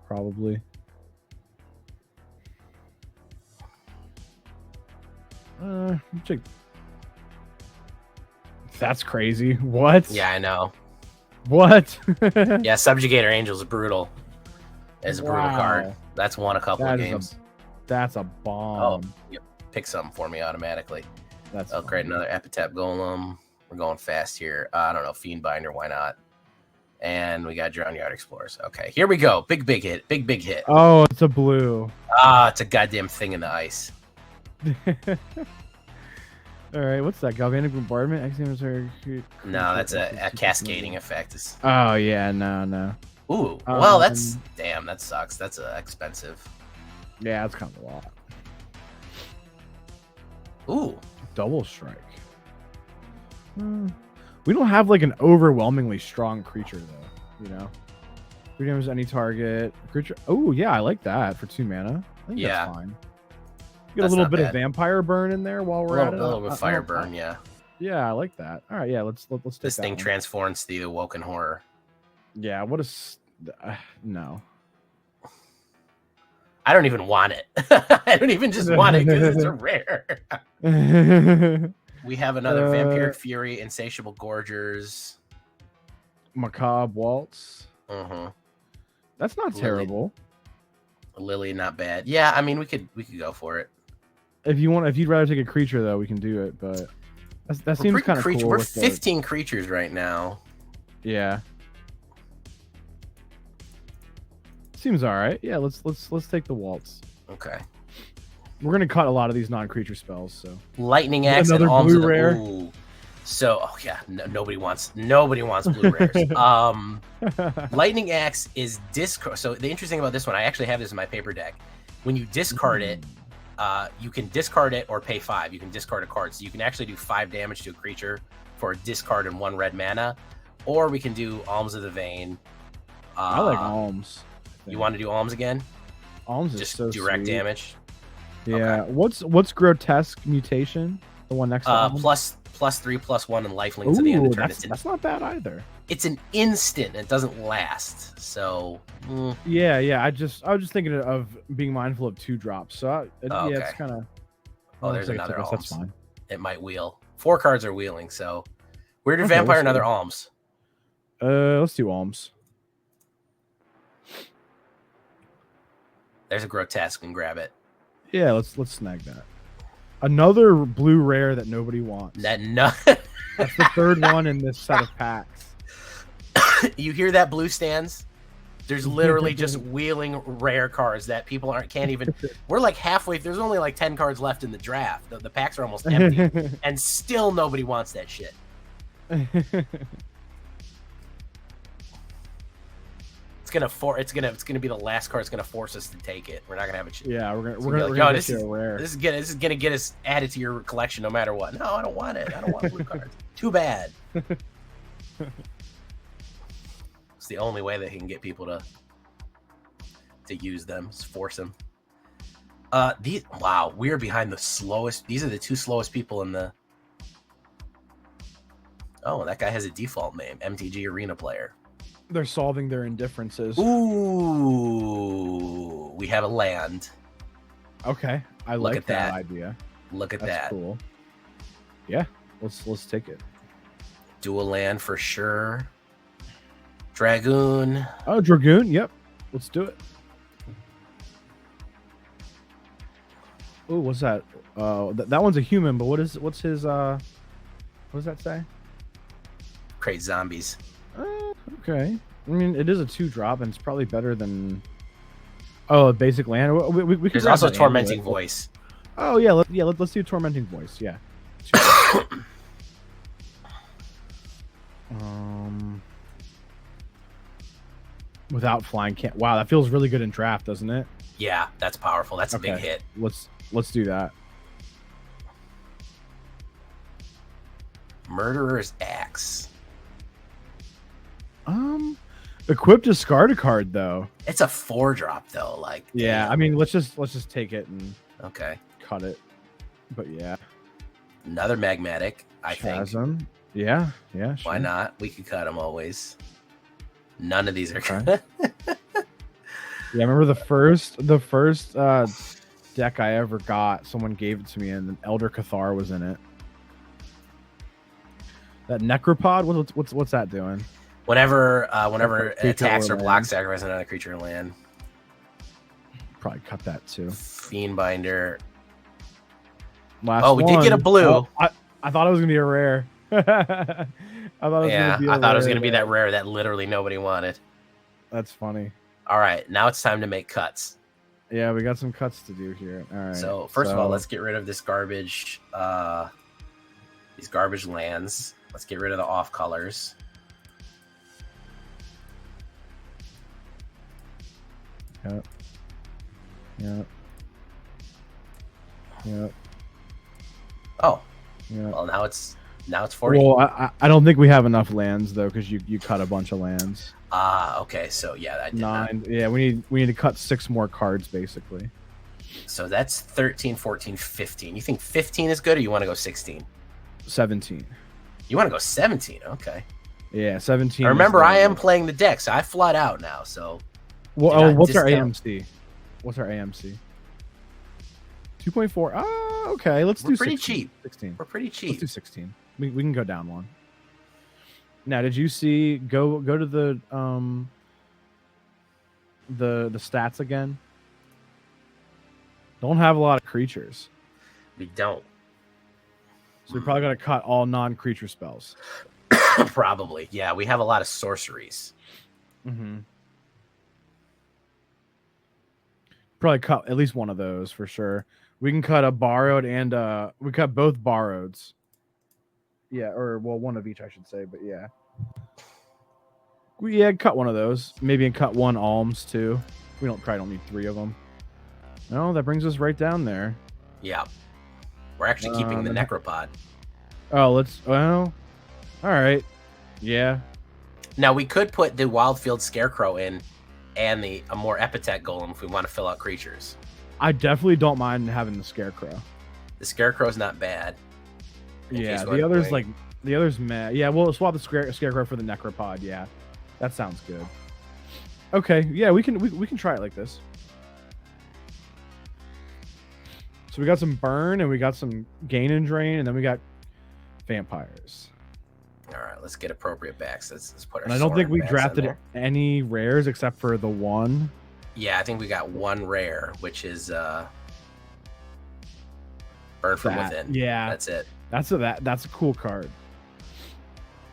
Probably. Check. That's crazy. What? Yeah, I know. What? Yeah, Subjugator Angel is brutal. It's a brutal card. That's won a couple of games. That's a bomb. Oh, yep. Pick something for me automatically. That's great. Another Epitaph Golem. We're going fast here. I don't know. Fiendbinder, why not? And we got Drown Yard Explorers. Okay, here we go. Big hit. Big hit. Oh, it's a blue. It's a goddamn thing in the ice. All right, what's that? Galvanic Bombardment? No, that's a cascading effect. Oh, yeah, no. Ooh, well, that's... Damn, that sucks. That's expensive. Yeah, that's kind of a lot. Ooh. Double Strike. We don't have, like, an overwhelmingly strong creature, though, you know? 3 damage to any target. Creature... Oh, yeah, I like that for 2 mana. I think that's fine. Get a little bit of vampire burn in there while we're at it. A little bit of fire burn, yeah. Yeah, I like that. All right, yeah, let's take this thing transforms the Awoken Horror. Yeah, what no. I don't even want it. I don't even just want it because it's a rare. We have another Vampiric Fury, Insatiable Gorgers, Macabre Waltz. That's not terrible. Lily, not bad. Yeah, I mean we could go for it. If you'd rather take a creature though, we can do it. But that seems kind of cool. We're 15 creatures right now. Yeah. Seems all right. Yeah, let's take the waltz. Okay. We're gonna cut a lot of these non-creature spells. So Lightning Axe and another blue rare. Ooh. So nobody wants blue rares. Lightning Axe is discard. So the interesting about this one, I actually have this in my paper deck. When you discard it, you can discard it or pay 5. You can discard a card, so you can actually do 5 damage to a creature for a discard and 1 red mana, or we can do Alms of the Vein. I like Alms. You want to do Alms again? Alms is just so direct sweet. Damage. Yeah. Okay. What's Grotesque Mutation? The one next to +3/+1 and lifelink to the end of the turn. That's not bad either. It's an instant. It doesn't last. So yeah. I was just thinking of being mindful of 2 drops. So yeah, it's kind of. Oh, there's another Alms. That's fine. It might wheel. 4 cards are wheeling. So Weirded Vampire, another Alms. Let's do Alms. There's a Grotesque, and grab it. Yeah, let's snag that. Another blue rare that nobody wants. That's the 3rd one in this set of packs. You hear that, blue stands? There's literally just wheeling rare cards that people can't even. We're like halfway. There's only like 10 cards left in the draft. The packs are almost empty, and still nobody wants that shit. It's gonna be the last card. It's gonna force us to take it. We're not gonna have it. Yeah, we're gonna this is gonna get us added to your collection no matter what. No, I don't want it. I don't want blue cards. Too bad. It's the only way that he can get people to use them. Is force them. We're behind the slowest. These are the 2 slowest people in the. Oh, that guy has a default name, MTG Arena Player. They're solving their indifferences. Ooh, we have a land. Okay, I like that idea. Look at that. That's cool. Yeah, let's take it. Dual land for sure. Dragoon. Oh, Dragoon. Yep. Let's do it. Oh, what's that? That one's a human, but what's his what does that say? Create zombies. Okay. I mean, it is a 2-drop, and it's probably better than a basic land. We There's also a tormenting voice. Oh yeah, let's do tormenting voice. Yeah. Without flying can't. Wow, that feels really good in draft, doesn't it? Yeah, that's powerful. That's a big hit. Let's do that. Murderer's Axe. Equip discard a card though. It's a 4-drop though. Like yeah, damn. I mean let's just take it and cut it. But yeah, another magmatic. I Chasm. think. Yeah. Sure. Why not? We could cut them always. None of these are good. Yeah, I remember the first deck I ever got. Someone gave it to me, and an Elder Cathar was in it. That Necropod. What's that doing? Whenever it attacks or blocks, sacrifice another creature in land. Probably cut that too. Fiendbinder. Last we did get a blue. Oh, I thought it was gonna be a rare. I thought it was gonna be that rare that literally nobody wanted. That's funny. All right, now it's time to make cuts. Yeah, we got some cuts to do here. All right. So first of all, let's get rid of this garbage. These garbage lands. Let's get rid of the off colors. Yep. Oh. Yeah. Well, now it's 40. Well, I don't think we have enough lands though, because you cut a bunch of lands. Okay. So yeah, I did 9. Yeah, we need to cut 6 more cards basically. So that's 13, 14, 15. You think 15 is good, or you want to go 16? 17. You want to go 17? Okay. Yeah, 17. Remember, I am playing the deck, so I flat out now. So. Well, what's our AMC? What's our AMC? 2.4. Oh, okay. Let's do 16. Pretty cheap. 16. We're pretty cheap. Let's do 16. We can go down 1. Now, did you see go to the stats again? Don't have a lot of creatures. We don't. So we probably got to cut all non-creature spells. Probably. Yeah, we have a lot of sorceries. Mm-hmm. Probably cut at least one of those for sure. We can cut a borrowed and we cut both borroweds. Yeah, or well, one of each I should say, but yeah. Cut one of those. Maybe and cut 1 alms too. We probably don't need 3 of them. No, that brings us right down there. Yeah. We're actually keeping the Necropod. Oh, all right. Yeah. Now we could put the Wildfield Scarecrow in and a more Epithet Golem if we want to fill out creatures. I definitely don't mind having the Scarecrow. The Scarecrow's not bad. Yeah, the others meh. Yeah, we'll swap the Scarecrow for the Necropod. Yeah, that sounds good. Okay, yeah, we can try it like this. So we got some burn and we got some gain and drain, and then we got vampires. All right, let's get appropriate backs. Let's put our. And I don't think we drafted any rares except for the 1. Yeah, I think we got 1 rare, which is Burn from Within. Yeah, that's it. That's a cool card.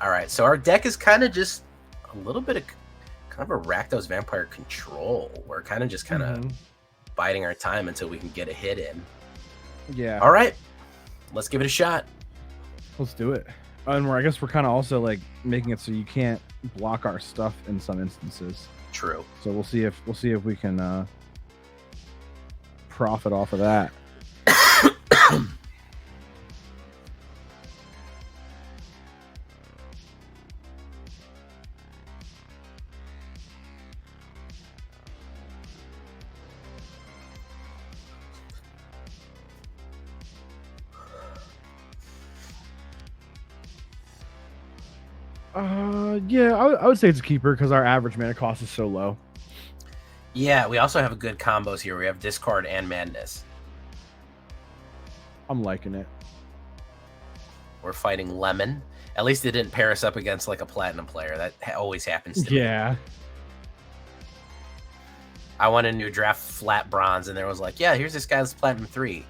All right, so our deck is kind of just a little bit of kind of a Rakdos Vampire control. We're kind of biding our time until we can get a hit in. Yeah. All right, let's give it a shot. Let's do it. And I guess we're kind of also like making it so you can't block our stuff in some instances. True. So we'll see if we can profit off of that. Yeah, I would say it's a keeper because our average mana cost is so low. Yeah, we also have good combos here. We have Discard and Madness. I'm liking it. We're fighting Lemon. At least it didn't pair us up against like a platinum player. That always happens to me. Yeah. I went into a draft flat bronze, and there was like, yeah, here's this guy's platinum 3.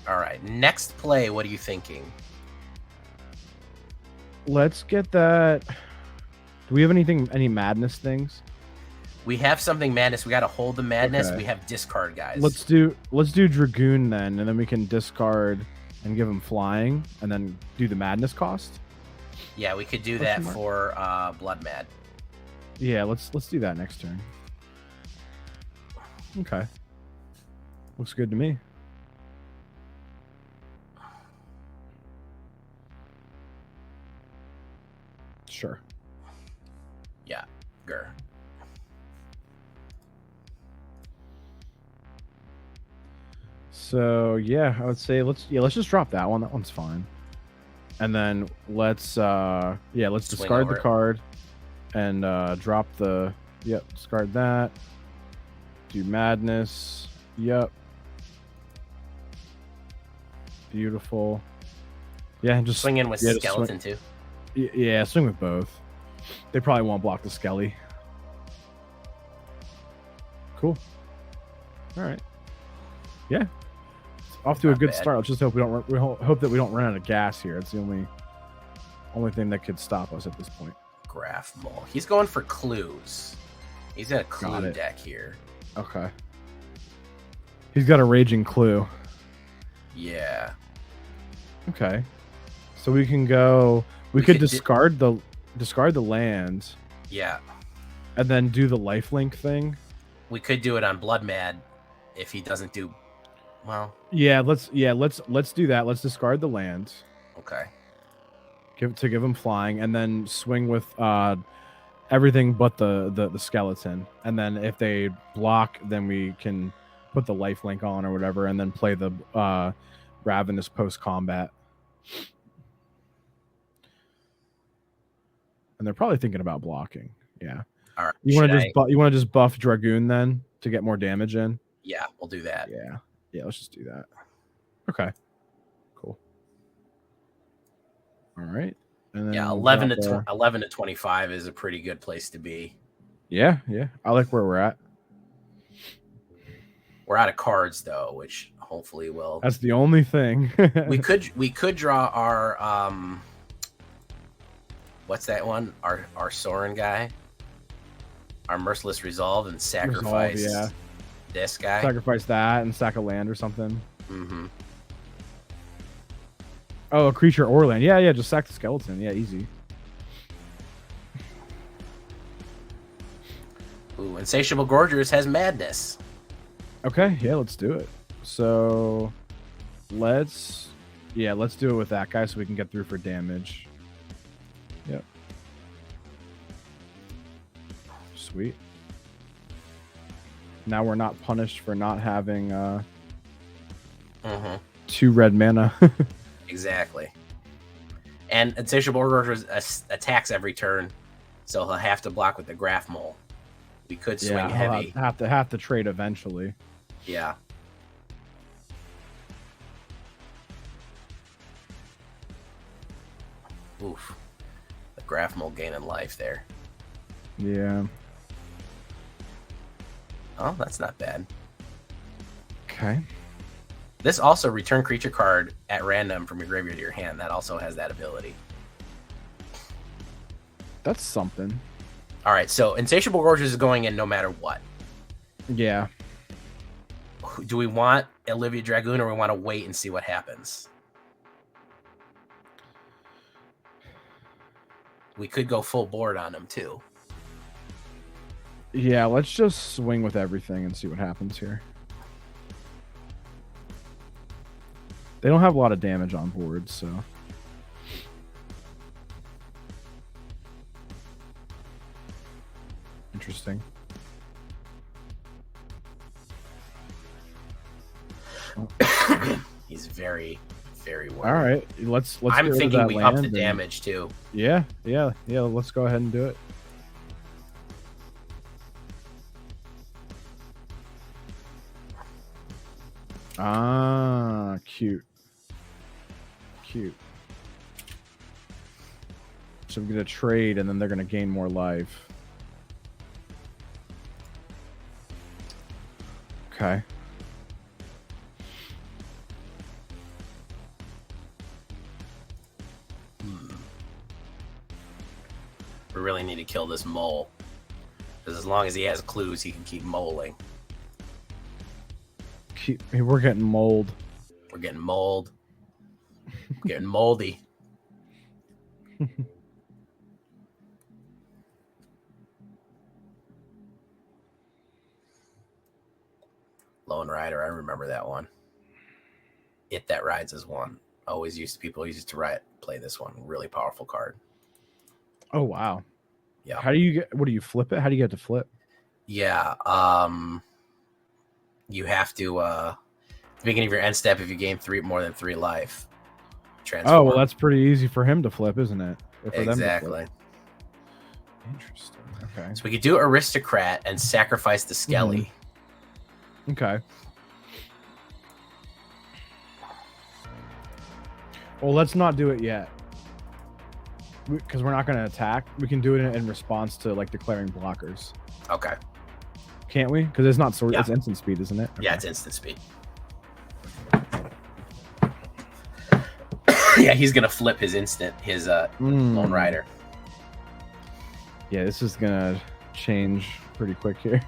All right, next play. What are you thinking? Let's get that. Do we have any madness things? We have something madness. We got to hold the madness. Okay. We have discard guys. Let's do Dragoon then, and then we can discard and give him flying, and then do the madness cost. Yeah, we could do that for Blood Mad. Yeah, let's do that next turn. Okay. Looks good to me. Sure. Yeah, Gur. So yeah, I would say let's just drop that one. That one's fine. And then let's discard the card and drop the discard that. Do madness. Yep. Beautiful. Yeah, just swing in with skeleton too. Yeah, swing with both. They probably won't block the skelly. Cool. All right. Yeah. It's off to a good start. Let's just hope hope that we don't run out of gas here. It's the only thing that could stop us at this point. Graph Mole. He's going for clues. He's got a clue deck here. Okay. He's got a raging clue. Yeah. Okay. So we can go. We could discard the land. Yeah. And then do the lifelink thing. We could do it on Blood Mad if he doesn't do well. Yeah, let's do that. Let's discard the land. Okay. Give him flying, and then swing with everything but the skeleton. And then if they block, then we can put the lifelink on or whatever, and then play the Ravenous post combat. And they're probably thinking about blocking. Yeah. All right. You want to just buff Dragoon then to get more damage in? Yeah, we'll do that. Yeah. Yeah, let's just do that. Okay. Cool. All right. And then yeah, 11 to 25 is a pretty good place to be. Yeah, yeah. I like where we're at. We're out of cards though, which hopefully will. That's the only thing. we could draw our what's that one? Our Soren guy. Our Merciless Resolve and sacrifice this guy. Sacrifice that and sack a land or something. Mm-hmm. Oh, a creature or land. Yeah, just sack the skeleton. Yeah, easy. Ooh, Insatiable Gorgers has madness. Okay, yeah, let's do it. So let's do it with that guy so we can get through for damage. Yep. Sweet. Now we're not punished for not having 2 red mana. Exactly. And Insatiable Gorgers attacks every turn, so he'll have to block with the Graph Mole. We could swing heavy. Have to trade eventually. Yeah. Oof. The Graph Mole gaining life there. Yeah. Oh, that's not bad. Okay. This also return creature card at random from your graveyard to your hand. That also has that ability. That's something. All right, so Insatiable Gorgers is going in no matter what. Yeah. Do we want Olivia Dragoon or we want to wait and see what happens? We could go full board on him too. Yeah, let's just swing with everything and see what happens here. They don't have a lot of damage on board, so. Interesting. He's very, very worried. All right, let's. I'm thinking we up the damage too. Yeah. Let's go ahead and do it. Ah, cute. cute. So we get a trade, and then they're gonna gain more life. Okay. We really need to kill this mole. Because as long as he has clues, he can keep moling. We're getting mold. We're getting mold. We're getting moldy. Lone Rider, I remember that one. It That Rides is one. People used to play this one. Really powerful card. Oh wow. Yeah. How do you get? What do you flip it? How do you get to flip? Yeah. You have to at the beginning of your end step, if you gain more than 3 life. Transform. Oh well, that's pretty easy for him to flip, isn't it? Exactly. Interesting. Okay. So we could do Aristocrat and sacrifice the Skelly. Okay. Well, let's not do it yet. Because we're not going to attack. We can do it in response to like declaring blockers. Okay. Can't we? Because it's not sword. Yeah. It's instant speed, isn't it? Okay. Yeah, it's instant speed. Yeah, he's gonna flip his Lone Rider. Yeah, this is gonna change pretty quick here.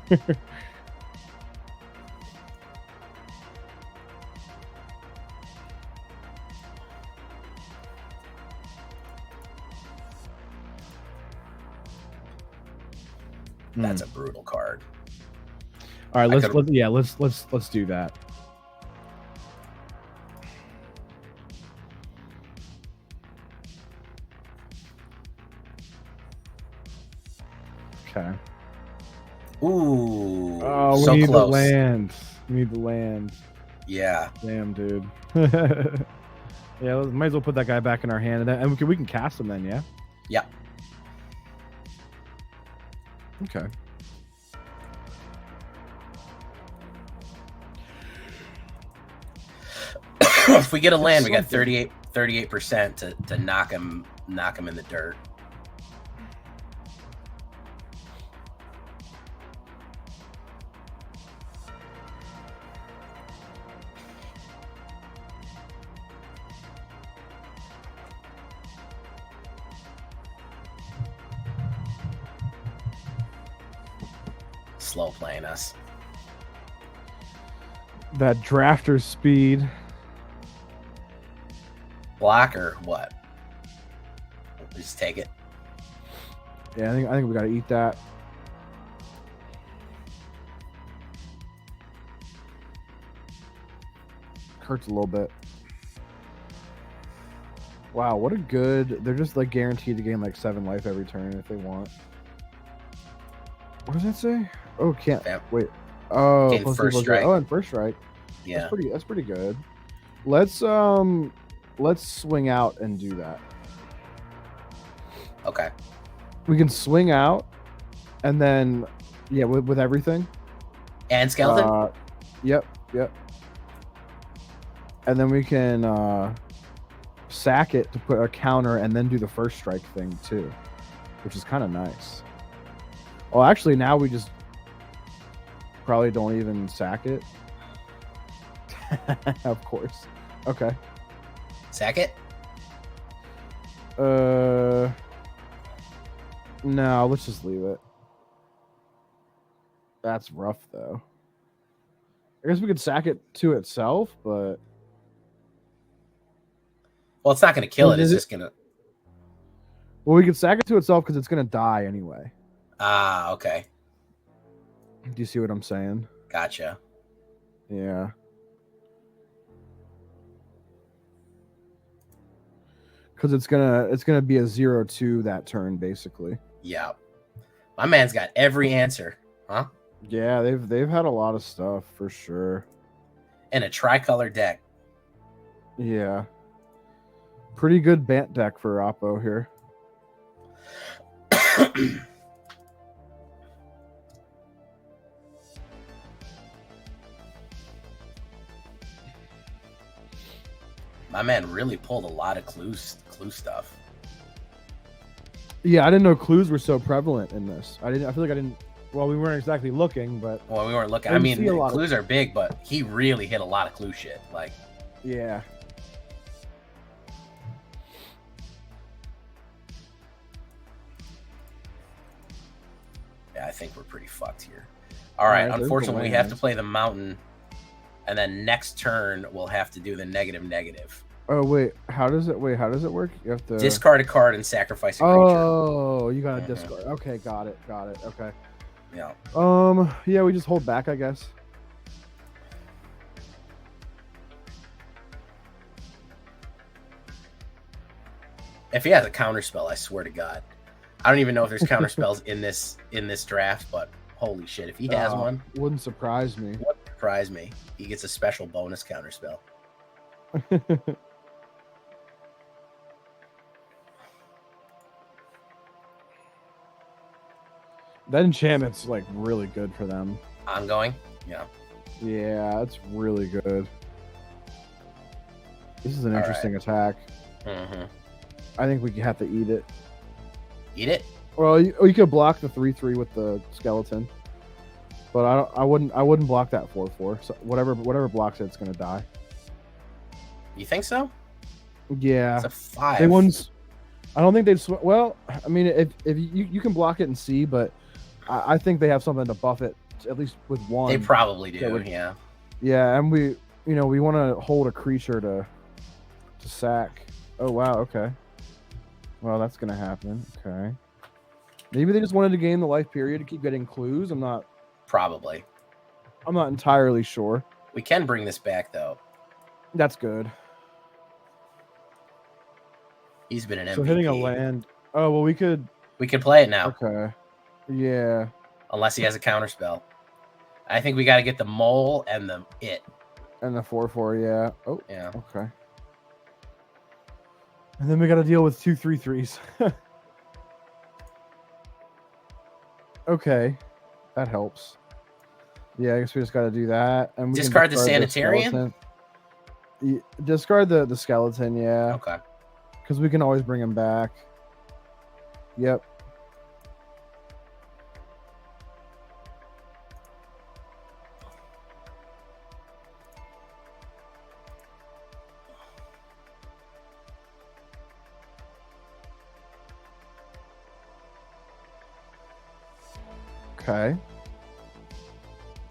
That's a brutal card. All right, let's do that. Okay. Ooh. Oh, so we need close. the land. We need the land. Yeah. Damn, dude. Yeah, might as well put that guy back in our hand, and we can cast him then. Yeah. Yeah. Okay. If we get a land, we got 38% to knock him in the dirt. Slow playing us. That drafter's speed. Block or what? Just take it. Yeah, I think we gotta eat that. Hurts a little bit. Wow, what a good... They're just like guaranteed to gain like 7 life every turn if they want. What does that say? Oh, can't... Wait. Oh, first strike. Oh, and first strike. Yeah. That's pretty good. Let's swing out and do that. Okay. We can swing out and then with everything. And skeleton? Yep. And then we can sack it to put a counter and then do the first strike thing too, which is kind of nice. Oh, actually, now we just probably don't even sack it. Of course. Okay. Sack it? No, let's just leave it. That's rough, though. I guess we could sack it to itself, but... Well, it's not going to kill it. It's just going to... Well, we could sack it to itself because it's going to die anyway. Ah, okay. Do you see what I'm saying? Gotcha. Yeah. Because it's gonna be a 0-2 that turn, basically. Yeah. My man's got every answer, huh? Yeah, they've had a lot of stuff for sure. And a tricolor deck. Yeah. Pretty good Bant deck for Oppo here. My man really pulled a lot of clue stuff. Yeah, I didn't know clues were so prevalent in this. I feel like I didn't. Well, we weren't exactly looking, but well, we weren't looking. I mean, clues are big, but he really hit a lot of clue shit. Like, yeah. Yeah, I think we're pretty fucked here. All right, unfortunately, we have to play the mountain, and then next turn we'll have to do the negative. Oh wait, how does it work? You have to discard a card and sacrifice a creature. Oh, you gotta discard. Okay, got it. Okay. Yeah. Yeah, we just hold back, I guess. If he has a counter spell, I swear to God, I don't even know if there's counter spells in this draft, but holy shit, if he has one, wouldn't surprise me. Wouldn't surprise me. He gets a special bonus counter spell. That enchantment's like really good for them. Ongoing? Yeah. Yeah, that's really good. This is an interesting attack. I think we have to eat it. Eat it? Well, you could block the 3/3 with the skeleton, but I wouldn't block that 4/4. So whatever blocks it, it's gonna die. You think so? Yeah. It's a 5. They ones. I don't think they'd. Well, I mean, if you can block it and see, but I think they have something to buff it at least with one. They probably do. Yeah. Yeah, and we want to hold a creature to sack. Oh wow. Okay. Well, that's gonna happen. Okay. Maybe they just wanted to gain the life period to keep getting clues. I'm not entirely sure. We can bring this back though. That's good. He's been an MVP. So hitting a land. Oh well, we could play it now. Okay. Yeah. Unless he has a counter spell. I think we got to get the mole and the it. And the 4/4. Yeah. Oh. Yeah. Okay. And then we got to deal with 2 3/3s. Okay, that helps. Yeah, I guess we just got to do that, and we discard the sanitarium. Discard the skeleton, yeah. Okay. Because we can always bring him back. Yep. Okay.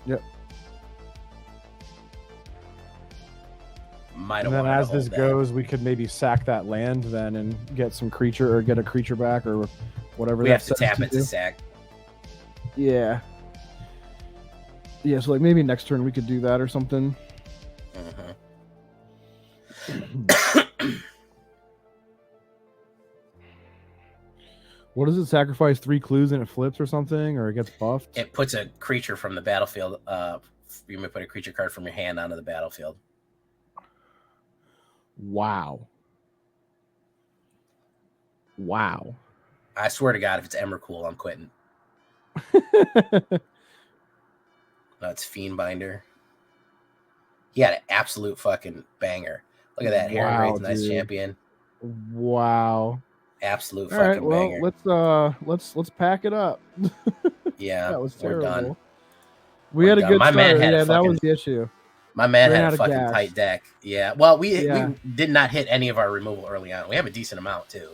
Yep. And then as this goes, we could maybe sack that land then and get some creature or get a creature back or whatever. We have to tap it to sack. Yeah. Yeah, so like maybe next turn we could do that or something. What does it sacrifice? 3 clues and it flips or something, or it gets buffed? It puts a creature from the battlefield. You may put a creature card from your hand onto the battlefield. Wow. I swear to God, if it's Emrakul, I'm quitting. That's Fiendbinder. He had an absolute fucking banger. Look at that. Aaron Raid's nice champion. Wow. Absolute fucking banger. Let's pack it up. Yeah, that was terrible. We're done. We had a good start. Yeah, that was the issue. My man had a fucking tight deck. Yeah. Well, we did not hit any of our removal early on. We have a decent amount too.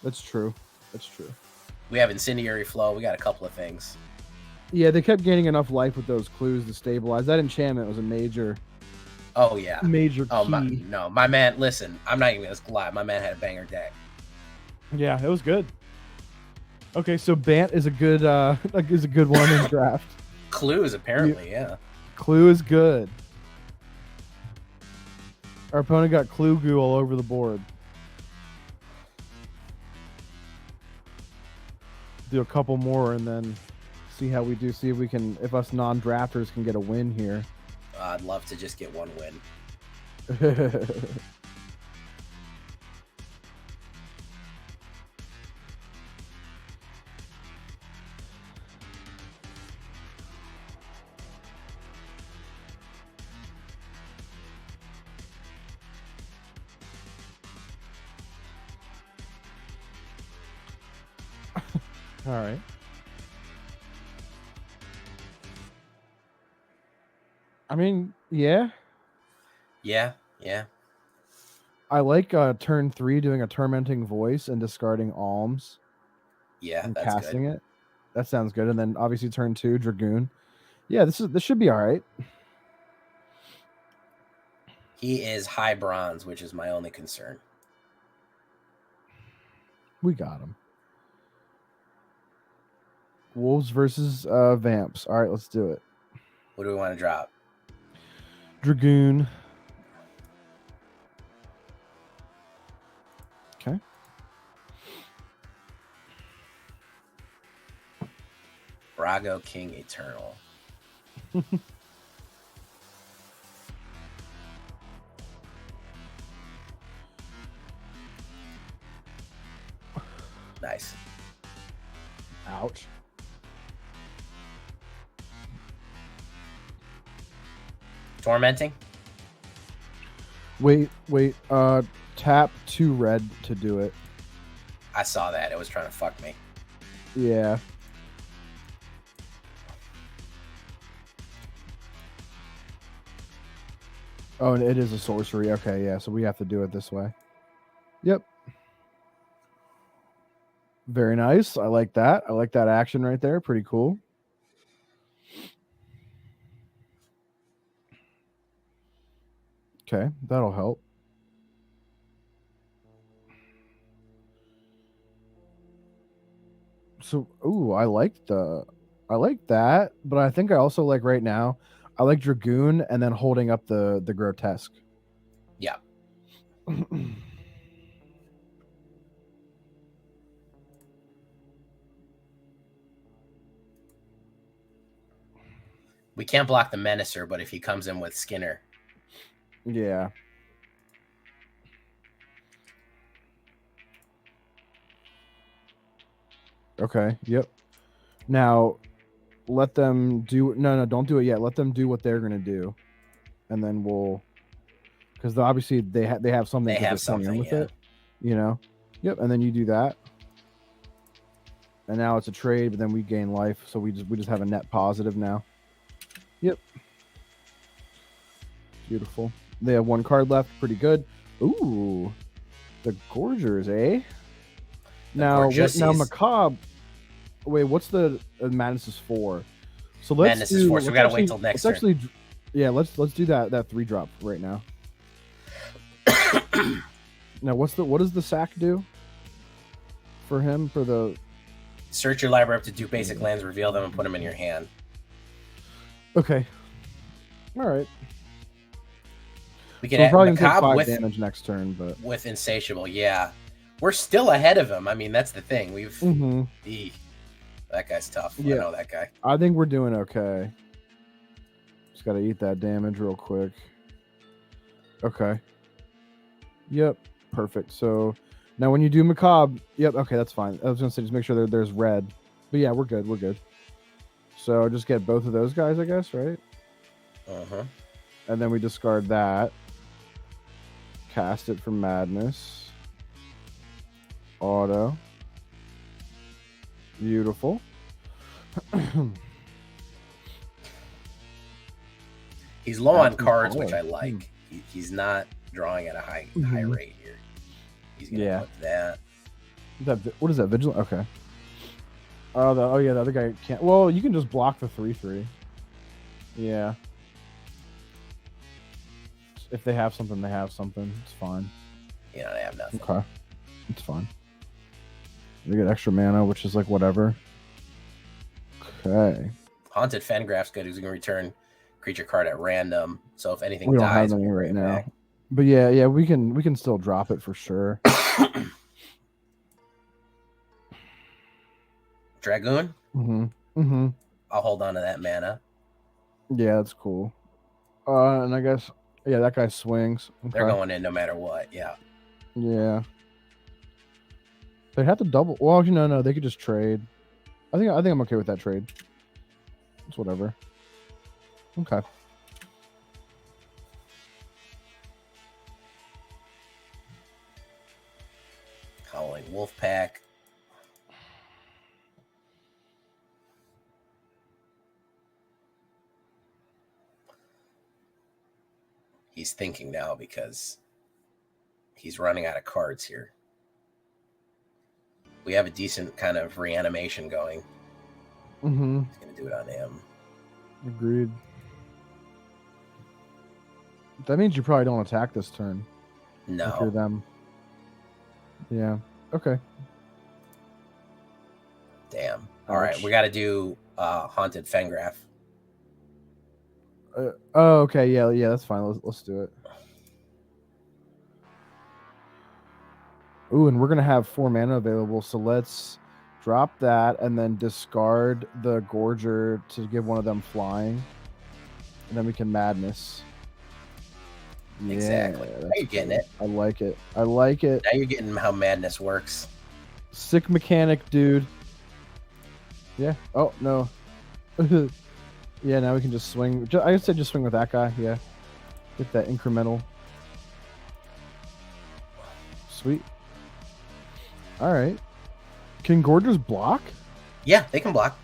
That's true. We have Incendiary Flow. We got a couple of things. Yeah, they kept gaining enough life with those clues to stabilize. That enchantment was a major. Oh yeah. Major key. My man. Listen, I'm not even gonna lie. My man had a banger deck. Yeah, it was good. Okay, so Bant is a good one in draft. Clue is apparently, yeah. Clue is good. Our opponent got Clue Goo all over the board. Do a couple more and then see how we do. See if us non-drafters can get a win here. I'd love to just get one win. All right. I mean, yeah. Yeah. I like turn 3 doing a tormenting voice and discarding alms Yeah, and that's casting good. it. That sounds good. And then obviously turn 2 dragoon. Yeah, this should be all right. He is high bronze, which is my only concern. We got him. Wolves versus Vamps. All right, let's do it. What do we want to drop? Dragoon. Okay. Brago King Eternal. Nice. Ouch. Tormenting? Wait. Tap 2 red to do it. I saw that. It was trying to fuck me. Yeah. Oh, and it is a sorcery. Okay, yeah, so we have to do it this way. Yep. Very nice. I like that. I like that action right there. Pretty cool. Okay, that'll help. So, ooh, I like that, but I think I also like right now, I like Dragoon and then holding up the grotesque. Yeah. We can't block the Menacer, but if he comes in with Skinner. Yeah. Okay, yep. Now, let them do... No, don't do it yet. Let them do what they're going to do. And then we'll... Because obviously they have something They because have they're coming in something, with yeah. it. You know? Yep, and then you do that. And now it's a trade, but then we gain life, so we just have a net positive now. Yep. Beautiful. They have 1 card left. Pretty good. Ooh. The Gorgers, eh? Now Macabre... Wait, what's the Madness is 4? So Madness is 4, so we gotta wait till next turn. Actually, yeah, let's do that 3-drop right now. Now, what does the sack do for him for the... Search your library up to 2 basic lands, reveal them, and put them in your hand. Okay. All right. We can we're probably Macabre take 5 with damage next turn, but with Insatiable, yeah. We're still ahead of him. I mean, that's the thing. We've that guy's tough. Yeah. I know that guy. I think we're doing okay. Just gotta eat that damage real quick. Okay. Yep. Perfect. So now when you do Macabre, yep, okay, that's fine. I was gonna say just make sure there's red. But yeah, we're good. We're good. So just get both of those guys, I guess, right? Uh-huh. And then we discard that. Cast it for Madness. Auto. Beautiful. He's low on cards, which I like. He's not drawing at a high rate here. He's gonna put that. What is that? Vigilant? Okay. Oh yeah, the other guy can't. Well, you can just block the 3/3. Yeah. If they have something, they have something. It's fine. Yeah, they have nothing. Okay. It's fine. They get extra mana, which is like whatever. Okay. Haunted Fengraph's good. He's going to return creature card at random. So if anything we don't dies, have any right now. Back. But yeah, we can still drop it for sure. Dragoon? I'll hold on to that mana. Yeah, that's cool. And I guess that guy swings. Okay. They're going in no matter what. Yeah. Yeah. They have to double. Well, no, they could just trade. I think I'm okay with that trade. It's whatever. Okay. Howling Wolfpack. he's thinking now because he's running out of cards here. We have a decent kind of reanimation going. Mm-hmm. He's going to do it on him. Agreed. That means you probably don't attack this turn. No. If you're them. Yeah. Okay. Damn. All right. We got to do Haunted Fengraf. Oh, okay. Yeah, that's fine. Let's do it. Ooh, and we're going to have 4 mana available, so let's drop that and then discard the Gorger to give one of them flying. And then we can Madness. Yeah, exactly. Now you're getting it. I like it. I like it. Now you're getting how Madness works. Sick mechanic, dude. Yeah. Oh, no. Yeah, now we can just swing. I said just swing with that guy. Yeah. Get that incremental. Sweet. All right. Can Gorgers block? Yeah, they can block.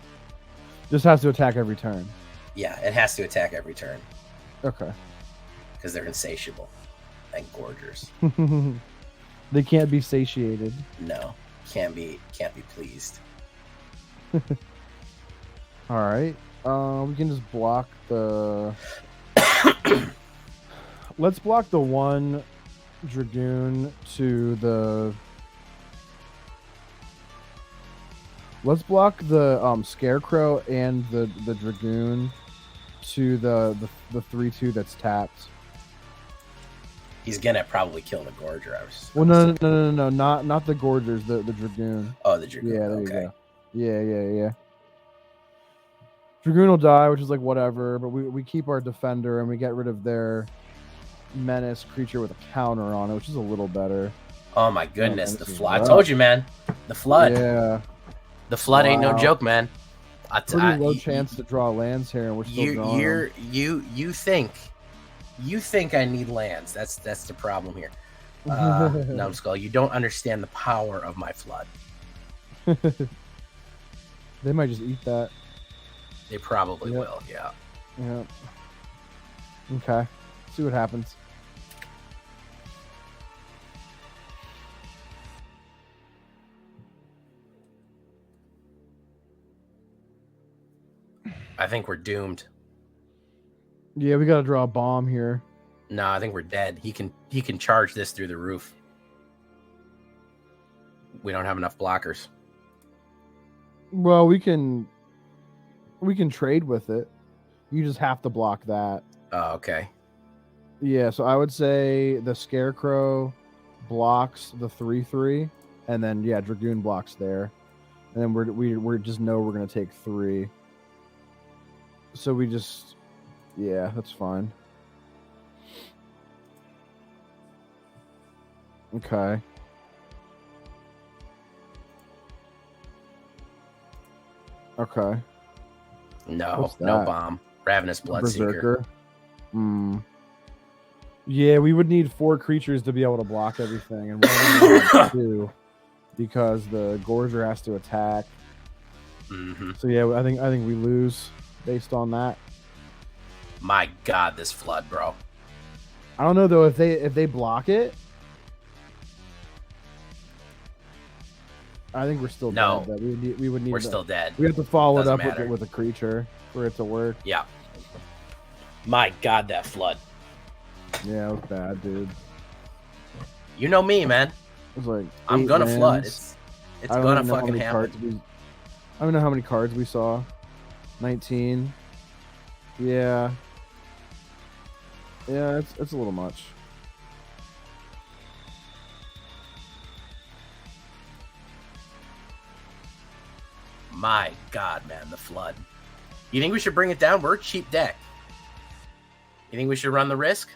Just has to attack every turn. Yeah, it has to attack every turn. Okay. Because they're insatiable. And Gorgers. They can't be satiated. No. Can't be pleased. All right. We can just block the... Let's block the 1 Dragoon to the... Let's block the Scarecrow and the Dragoon to the 3/2 that's tapped. He's gonna probably kill the Gorger. No, not the Gorgers, the Dragoon. Oh, the Dragoon. Yeah, there okay. You go. Yeah. Dragoon will die, which is like whatever, but we keep our defender and we get rid of their menace creature with a counter on it, which is a little better. Oh my goodness, the flood! I told you, man. The flood. Yeah. The flood ain't no joke, man. Pretty low chance to draw lands here, and we're still drawing them. You think I need lands? That's the problem here. Numbskull, you don't understand the power of my flood. They might just eat that. They probably will. Yeah. Yeah. Okay. See what happens. I think we're doomed. Yeah, we got to draw a bomb here. No, I think we're dead. He can charge this through the roof. We don't have enough blockers. Well, we can trade with it. You just have to block that. Oh, okay. Yeah, so I would say the Scarecrow blocks the 3/3, and then Dragoon blocks there, and then we're just know we're gonna take 3. So we just, that's fine. Okay. Okay. No bomb. Ravenous Bloodseeker. Berserker. Yeah, we would need 4 creatures to be able to block everything, and we're only 2 because the Gorger has to attack. Mm-hmm. So I think we lose based on that. My God, this flood, bro. I don't know though if they block it. I think we're still dead. We would need. We're still dead. We have to follow it up with a creature for it to work. Yeah. My God, that flood. Yeah, it was bad, dude. You know me, man. It was like I'm gonna lands. flood. It's gonna fucking happen. I don't know how many cards we saw. 19. Yeah. Yeah, it's a little much. My God, man, the flood. You think we should bring it down? We're a cheap deck. You think we should run the risk?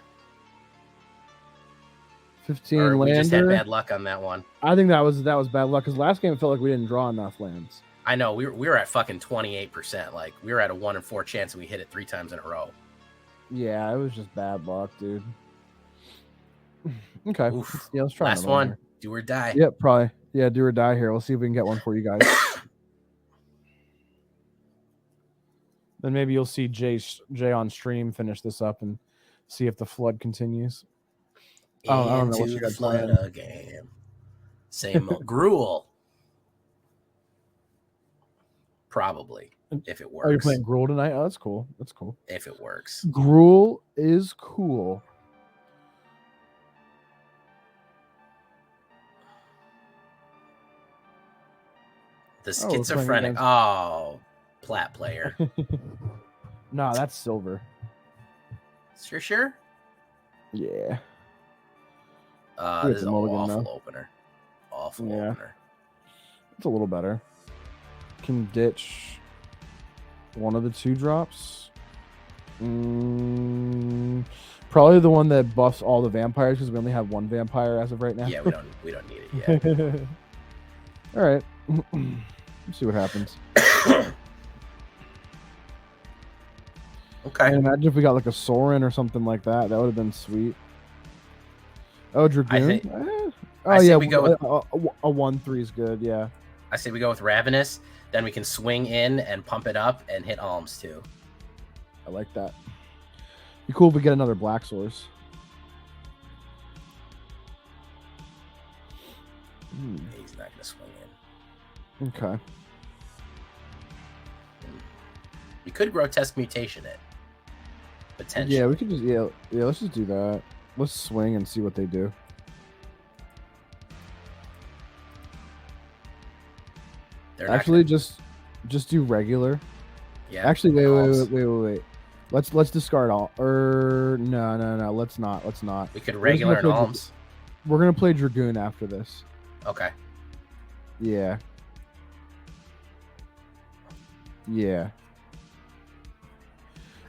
15 or lander. We just had bad luck on that one. I think that was bad luck because last game it felt like we didn't draw enough lands. I know we were at fucking 28%. Like we were at a 1 in 4 chance, and we hit it 3 times in a row. Yeah, it was just bad luck, dude. Okay. Oof. Yeah, let's try last one. Here. Do or die. Yep, probably. Yeah, do or die here. We'll see if we can get one for you guys. Then maybe you'll see Jay on stream finish this up and See if the flood continues. Oh, I don't know what Into you the got flood planned. again. Same Gruel. Probably, if it Oh, you're works. playing Gruel tonight? Oh, that's cool. That's cool. If it works. Gruel is cool. The Oh, we're playing schizophrenic. against- Oh, plat player. Nah, that's silver. Sure. Yeah. This is an mulligan, awful though. opener. Awful Yeah. opener. It's a little better. Can ditch one of the 2 drops. Probably the one that buffs all the vampires because we only have 1 vampire as of right now. Yeah, we don't need it yet. All right. Let's see what happens. Okay. I imagine if we got like a Sorin or something like that, that would have been sweet. Oh, Dragoon. We go with a 1/3 is good. Yeah. I say we go with Ravenous. Then we can swing in and pump it up and hit Alms too. I like that. Be cool if we get another Black Source. He's not gonna swing in. Okay. We could Grotesque Mutation it. Potentially. Yeah, we could just yeah. Let's just do that. Let's swing and see what they do. Actually, just do regular. Yeah. Actually, wait. Let's discard all. No. Let's not. We could regular and Alms. We're gonna play Dragoon after this. Okay. Yeah.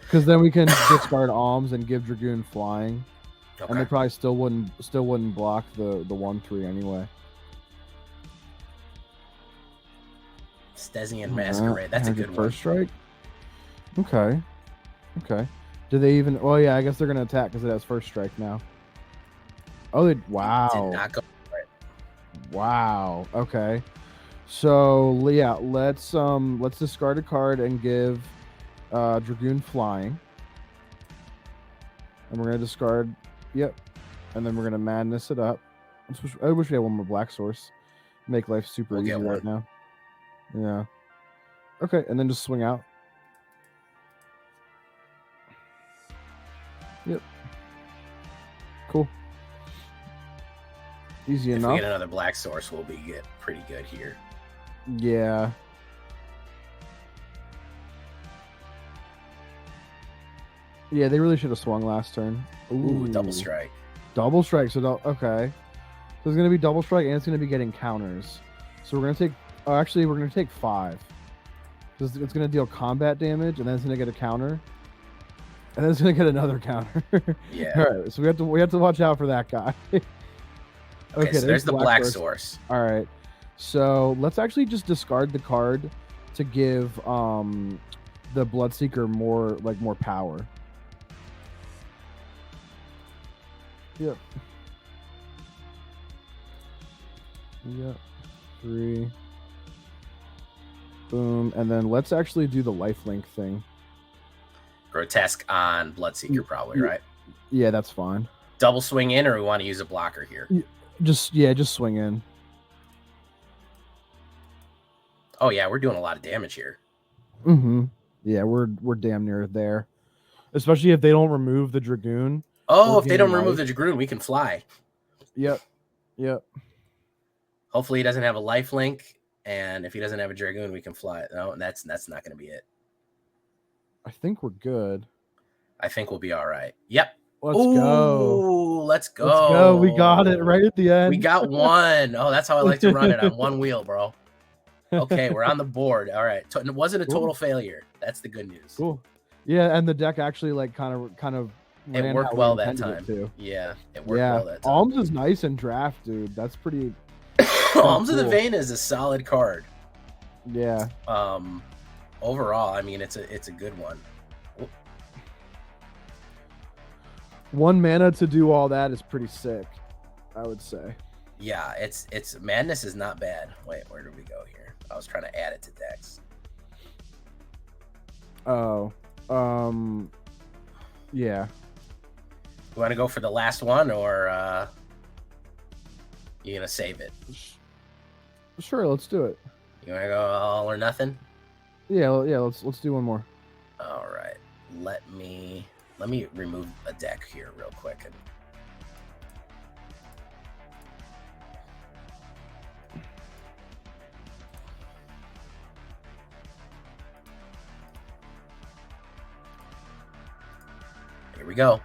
Because then we can discard Alms and give Dragoon flying, and they probably still wouldn't block the 1/3 anyway. Stesian Masquerade. That's a good first strike. Okay. Do they even? Oh yeah, I guess they're gonna attack because it has first strike now. Oh, wow. Did not go for it. Wow. Okay. So yeah, let's discard a card and give Dragoon flying, and we're gonna discard. Yep. And then we're gonna madness it up. I wish we had one more Black Source. Make life super easy right now. Yeah. Okay, and then just swing out. Yep. Cool. Easy enough. If we get another Black Source, we'll be pretty good here. Yeah. Yeah, they really should have swung last turn. Ooh, double strike. Double strike. So okay. So it's gonna be double strike, and it's gonna be getting counters. So we're gonna take. Oh, actually, we're gonna take 5. Because it's gonna deal combat damage, and then it's gonna get a counter, and then it's gonna get another counter. Yeah. All right. So we have to watch out for that guy. Okay. So there's the Black Source. All right. So let's actually just discard the card to give the Bloodseeker more power. Yep. 3. Boom. And then let's actually do the lifelink thing. Grotesque on Bloodseeker, probably, right? Yeah, that's fine. Double swing in, or we want to use a blocker here? Just swing in. Oh yeah, we're doing a lot of damage here. Mm-hmm. Yeah, we're damn near there. Especially if they don't remove the Dragoon. Oh, if they don't remove the Dragoon, we can fly. Yep. Hopefully he doesn't have a lifelink, and if he doesn't have a Dragoon, we can fly. No, that's not going to be it. I think we're good. I think we'll be all right. Yep. Let's go. Let's go. We got it right at the end. We got one. Oh, that's how I like to run it, on one wheel, bro. Okay, we're on the board. All right. It wasn't a total failure. That's the good news. Cool. Yeah, and the deck actually kind of it worked well that time. Yeah, it worked well that time. Alms is nice in draft, dude. That's pretty. Alms of the Vein is a solid card. Yeah. Overall, I mean, it's a good one. 1 mana to do all that is pretty sick, I would say. Yeah, it's Madness is not bad. Wait, where did we go here? I was trying to add it to decks. Oh, yeah. You want to go for the last one, or you gonna save it? Sure, let's do it. You want to go all or nothing? Yeah, let's do one more. All right. Let me remove a deck here real quick. Here we go.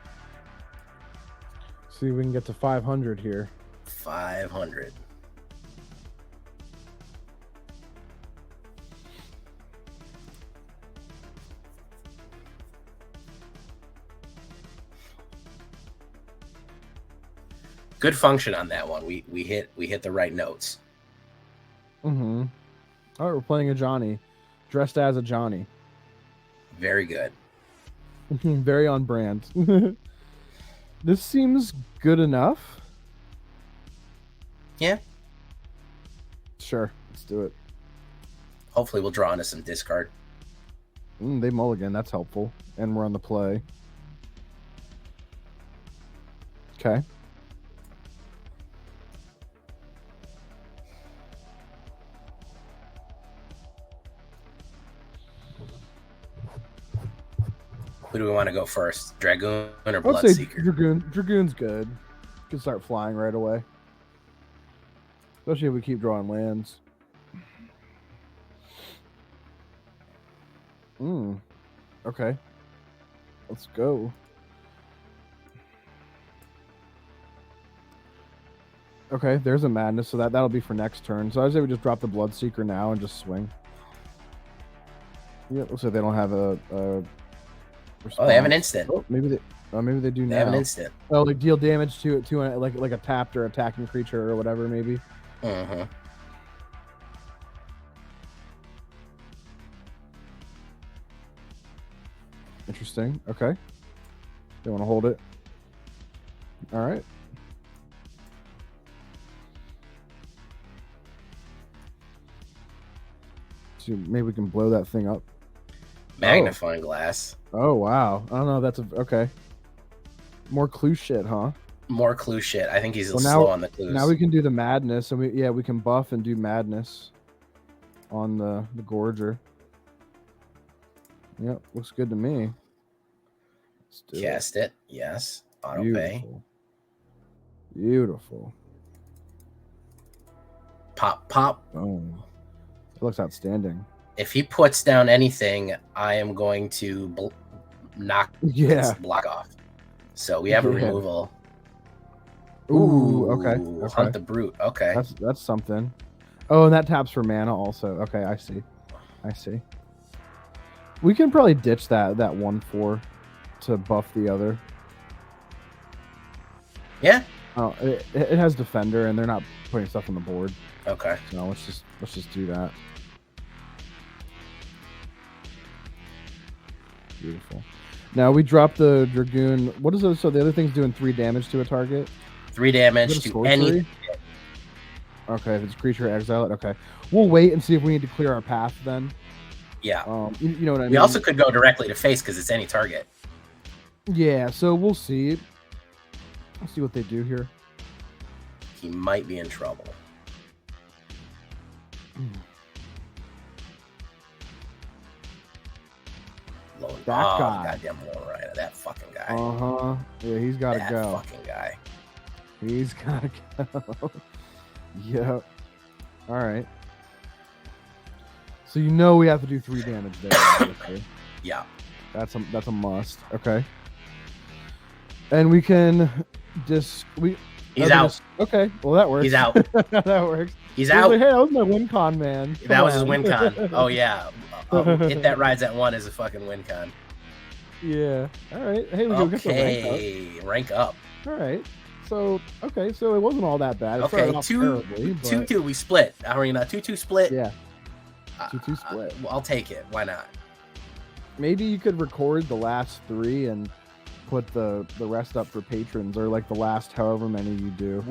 See if we can get to 500 here. 500. Good function on that one. We hit the right notes. Mm-hmm. All right, we're playing a Johnny, dressed as a Johnny. Very good. Very on brand. This seems good enough. Yeah. Sure, let's do it. Hopefully we'll draw into some discard. They mulligan, that's helpful. And we're on the play. Okay. Who do we want to go first? Dragoon or I'd say Bloodseeker? Dragoon's good. Can start flying right away. Especially if we keep drawing lands. Okay. Let's go. Okay, there's a madness, so that'll be for next turn. So I say we just drop the Bloodseeker now and just swing. Yeah, looks like they don't have a response. Oh, they have an instant. Oh, maybe they do now. They have an instant. Oh, like deal damage to like a tapped or attacking creature or whatever, maybe. Uh-huh. Interesting. Okay. They want to hold it. All right. So maybe we can blow that thing up. Magnifying glass. Oh wow. I don't know. That's okay. More clue shit, huh? More clue shit. I think he's Well, slow on the clues. Now we can do the madness, and we can buff and do madness on the Gorger. Yep, looks good to me. Let's do Cast it. Yes. Auto pay. Beautiful. Pop, pop. Oh, it looks outstanding. If he puts down anything, I am going to knock his block off. So we have a removal. Ooh, okay. Hunt the Brute. Okay. That's something. Oh, and that taps for mana also. Okay, I see. We can probably ditch that 1/4 to buff the other. Yeah. Oh, it has defender, and they're not putting stuff on the board. Okay. So let's just do that. Beautiful. Now we drop the Dragoon. What is it? So the other thing's doing 3 damage to a target. 3 damage to any. Okay, if it's creature, exile it. Okay, we'll wait and see if we need to clear our path then. Yeah. You know what I mean. We also could go directly to face because it's any target. Yeah. So we'll see. Let's see what they do here. He might be in trouble. That guy. Goddamn Lone Rider. That fucking guy. Yeah, he's got to go. That fucking guy. He's got to go. Yep. All right. So we have to do 3 damage there. Yeah. That's a must. Okay. And we can He's out. Okay. Well, that works. He's out. That works. He's out. Like, hey, that was my win con, man. That was his win con. Oh yeah. Hit that rides at 1 is a fucking win con. Yeah. All right. Hey, we go get the rank up. All right. So so it wasn't all that bad. It okay, 2-2. We split. Are we not 2-2 split? Yeah. 2-2 split. I'll take it. Why not? Maybe you could record the last 3 and put the rest up for patrons, or like the last however many you do.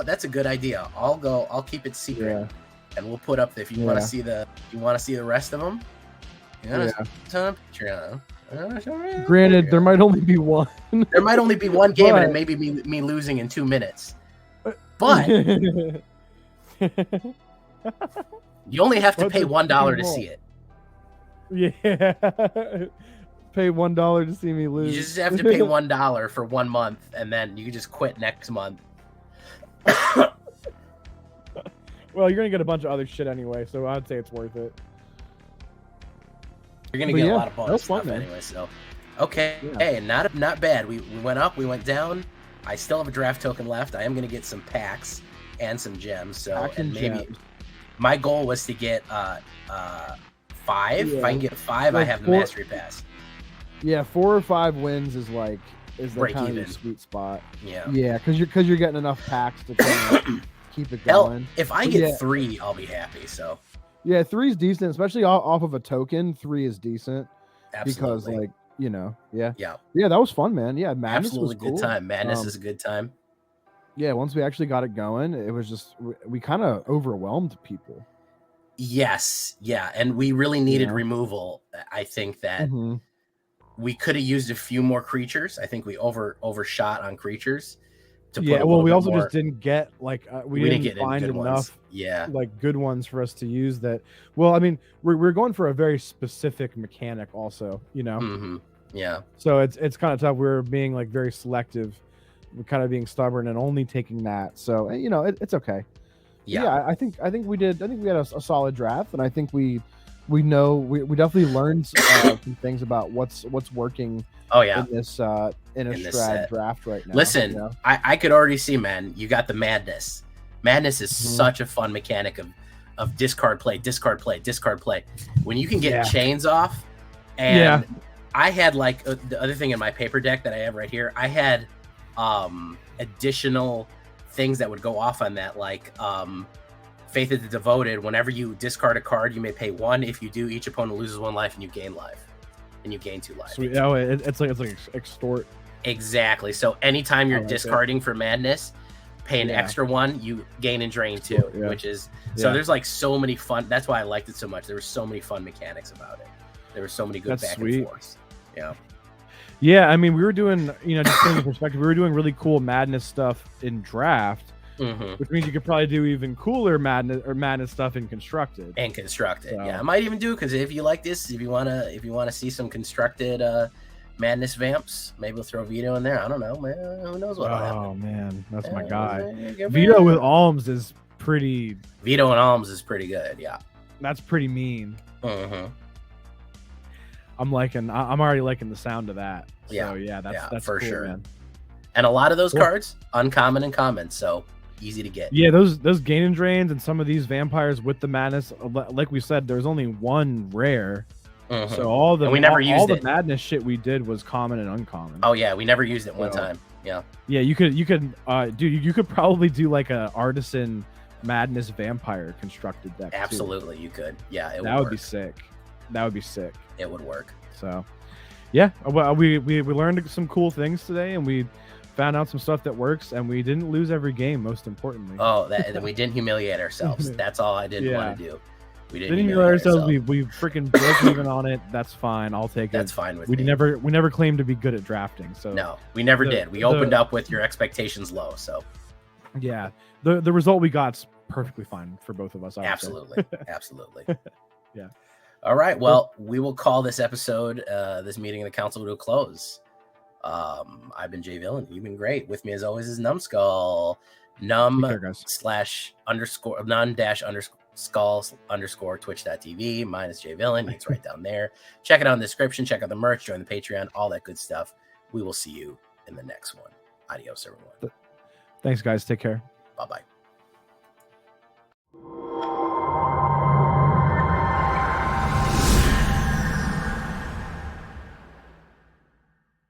That's a good idea. I'll keep it secret, and we'll put up if you want to see the rest of them. Yeah. Patreon. Granted, there might only be one. There might only be one game, and it may be me losing in 2 minutes. But you only have to pay $1 to see it. Yeah. Pay $1 to see me lose. You just have to pay $1 for 1 month, and then you can just quit next month. Well, you're gonna get a bunch of other shit anyway, so I'd say it's worth it. You're gonna get a lot of bonus stuff anyway, so okay. Yeah. Hey, not bad. We went up, we went down. I still have a draft token left. I am gonna get some packs and some gems. So maybe my goal was to get 5. Yeah. If I can get 5, I have the mastery pass. Yeah, 4 or 5 wins is like the kind of sweet spot. Yeah, because you're getting enough packs to kind of keep it going. Hell, if I get 3, I'll be happy. So yeah, 3 is decent, especially off of a token. 3 is decent. Absolutely. Because yeah, that was fun, man. Yeah, Madness was cool. Good time. Madness is a good time. Yeah, once we actually got it going, it was just we kind of overwhelmed people. Yes, yeah, and we really needed removal. I think that we could have used a few more creatures. I think we overshot on creatures. We also just didn't get we didn't get find enough good ones for us to use that. Well, I mean, we're going for a very specific mechanic also, Yeah. So it's kind of tough. We're being very selective. We're kind of being stubborn and only taking that. So it's okay. Yeah, I think we did. I think we had a solid draft, and I think we definitely learned some things about what's working. Oh yeah, in this Innistrad draft right now. Listen, I could already see, man. You got the madness. Madness is such a fun mechanic of discard play. When you can get chains off, and I had the other thing in my paper deck that I have right here. I had additional things that would go off on that, Faith of the Devoted. Whenever you discard a card, you may pay 1. If you do, each opponent loses 1 life, and you gain life. And you gain 2 life. Sweet. Oh, it's like extort. Exactly. So anytime you're discarding for Madness, pay an extra 1, you gain and drain 2, which is so there's so many fun. That's why I liked it so much. There were so many fun mechanics about it. There were so many good back and forths. Yeah. Yeah, I mean, we were doing, just from the perspective, we were doing really cool Madness stuff in draft, which means you could probably do even cooler Madness stuff in constructed. So. Yeah, I might even do, because if you like this, if you wanna see some constructed Madness vamps, maybe we'll throw Vito in there. I don't know, man. Who knows what? Oh man, that's my guy. Vito with Alms is pretty. Vito and Alms is pretty good. Yeah, that's pretty mean. I'm already liking the sound of that. So that's for cool, sure. Man. And a lot of those cards, uncommon and common, so easy to get. Yeah, those gain and drains and some of these vampires with the madness, like we said, there's only 1 rare. So all the the madness shit we did was common and uncommon. Oh yeah, we never used it one time. Yeah. Yeah, you could dude, you could probably do a artisan madness vampire constructed deck. Absolutely, you could. Yeah, that would be sick. That would be sick. It would work. So, yeah, we learned some cool things today, and we found out some stuff that works, and we didn't lose every game. Most importantly, we didn't humiliate ourselves. That's all I didn't want to do. We didn't humiliate ourselves. We freaking broke even on it. That's fine. I'll take it. That's fine with me. We never claimed to be good at drafting. So no, we never did. We opened up with your expectations low. So yeah, the result we got's perfectly fine for both of us. Absolutely. Yeah. All right. Well, we will call this episode, this meeting of the council, to a close. I've been Jay Villainy. You've been great. With me as always is Numbskull. Num/_skull_ twitch.tv. Mine is Jay Villainy. It's right down there. Check it out in the description. Check out the merch. Join the Patreon. All that good stuff. We will see you in the next one. Adios, everyone. Thanks, guys. Take care. Bye-bye.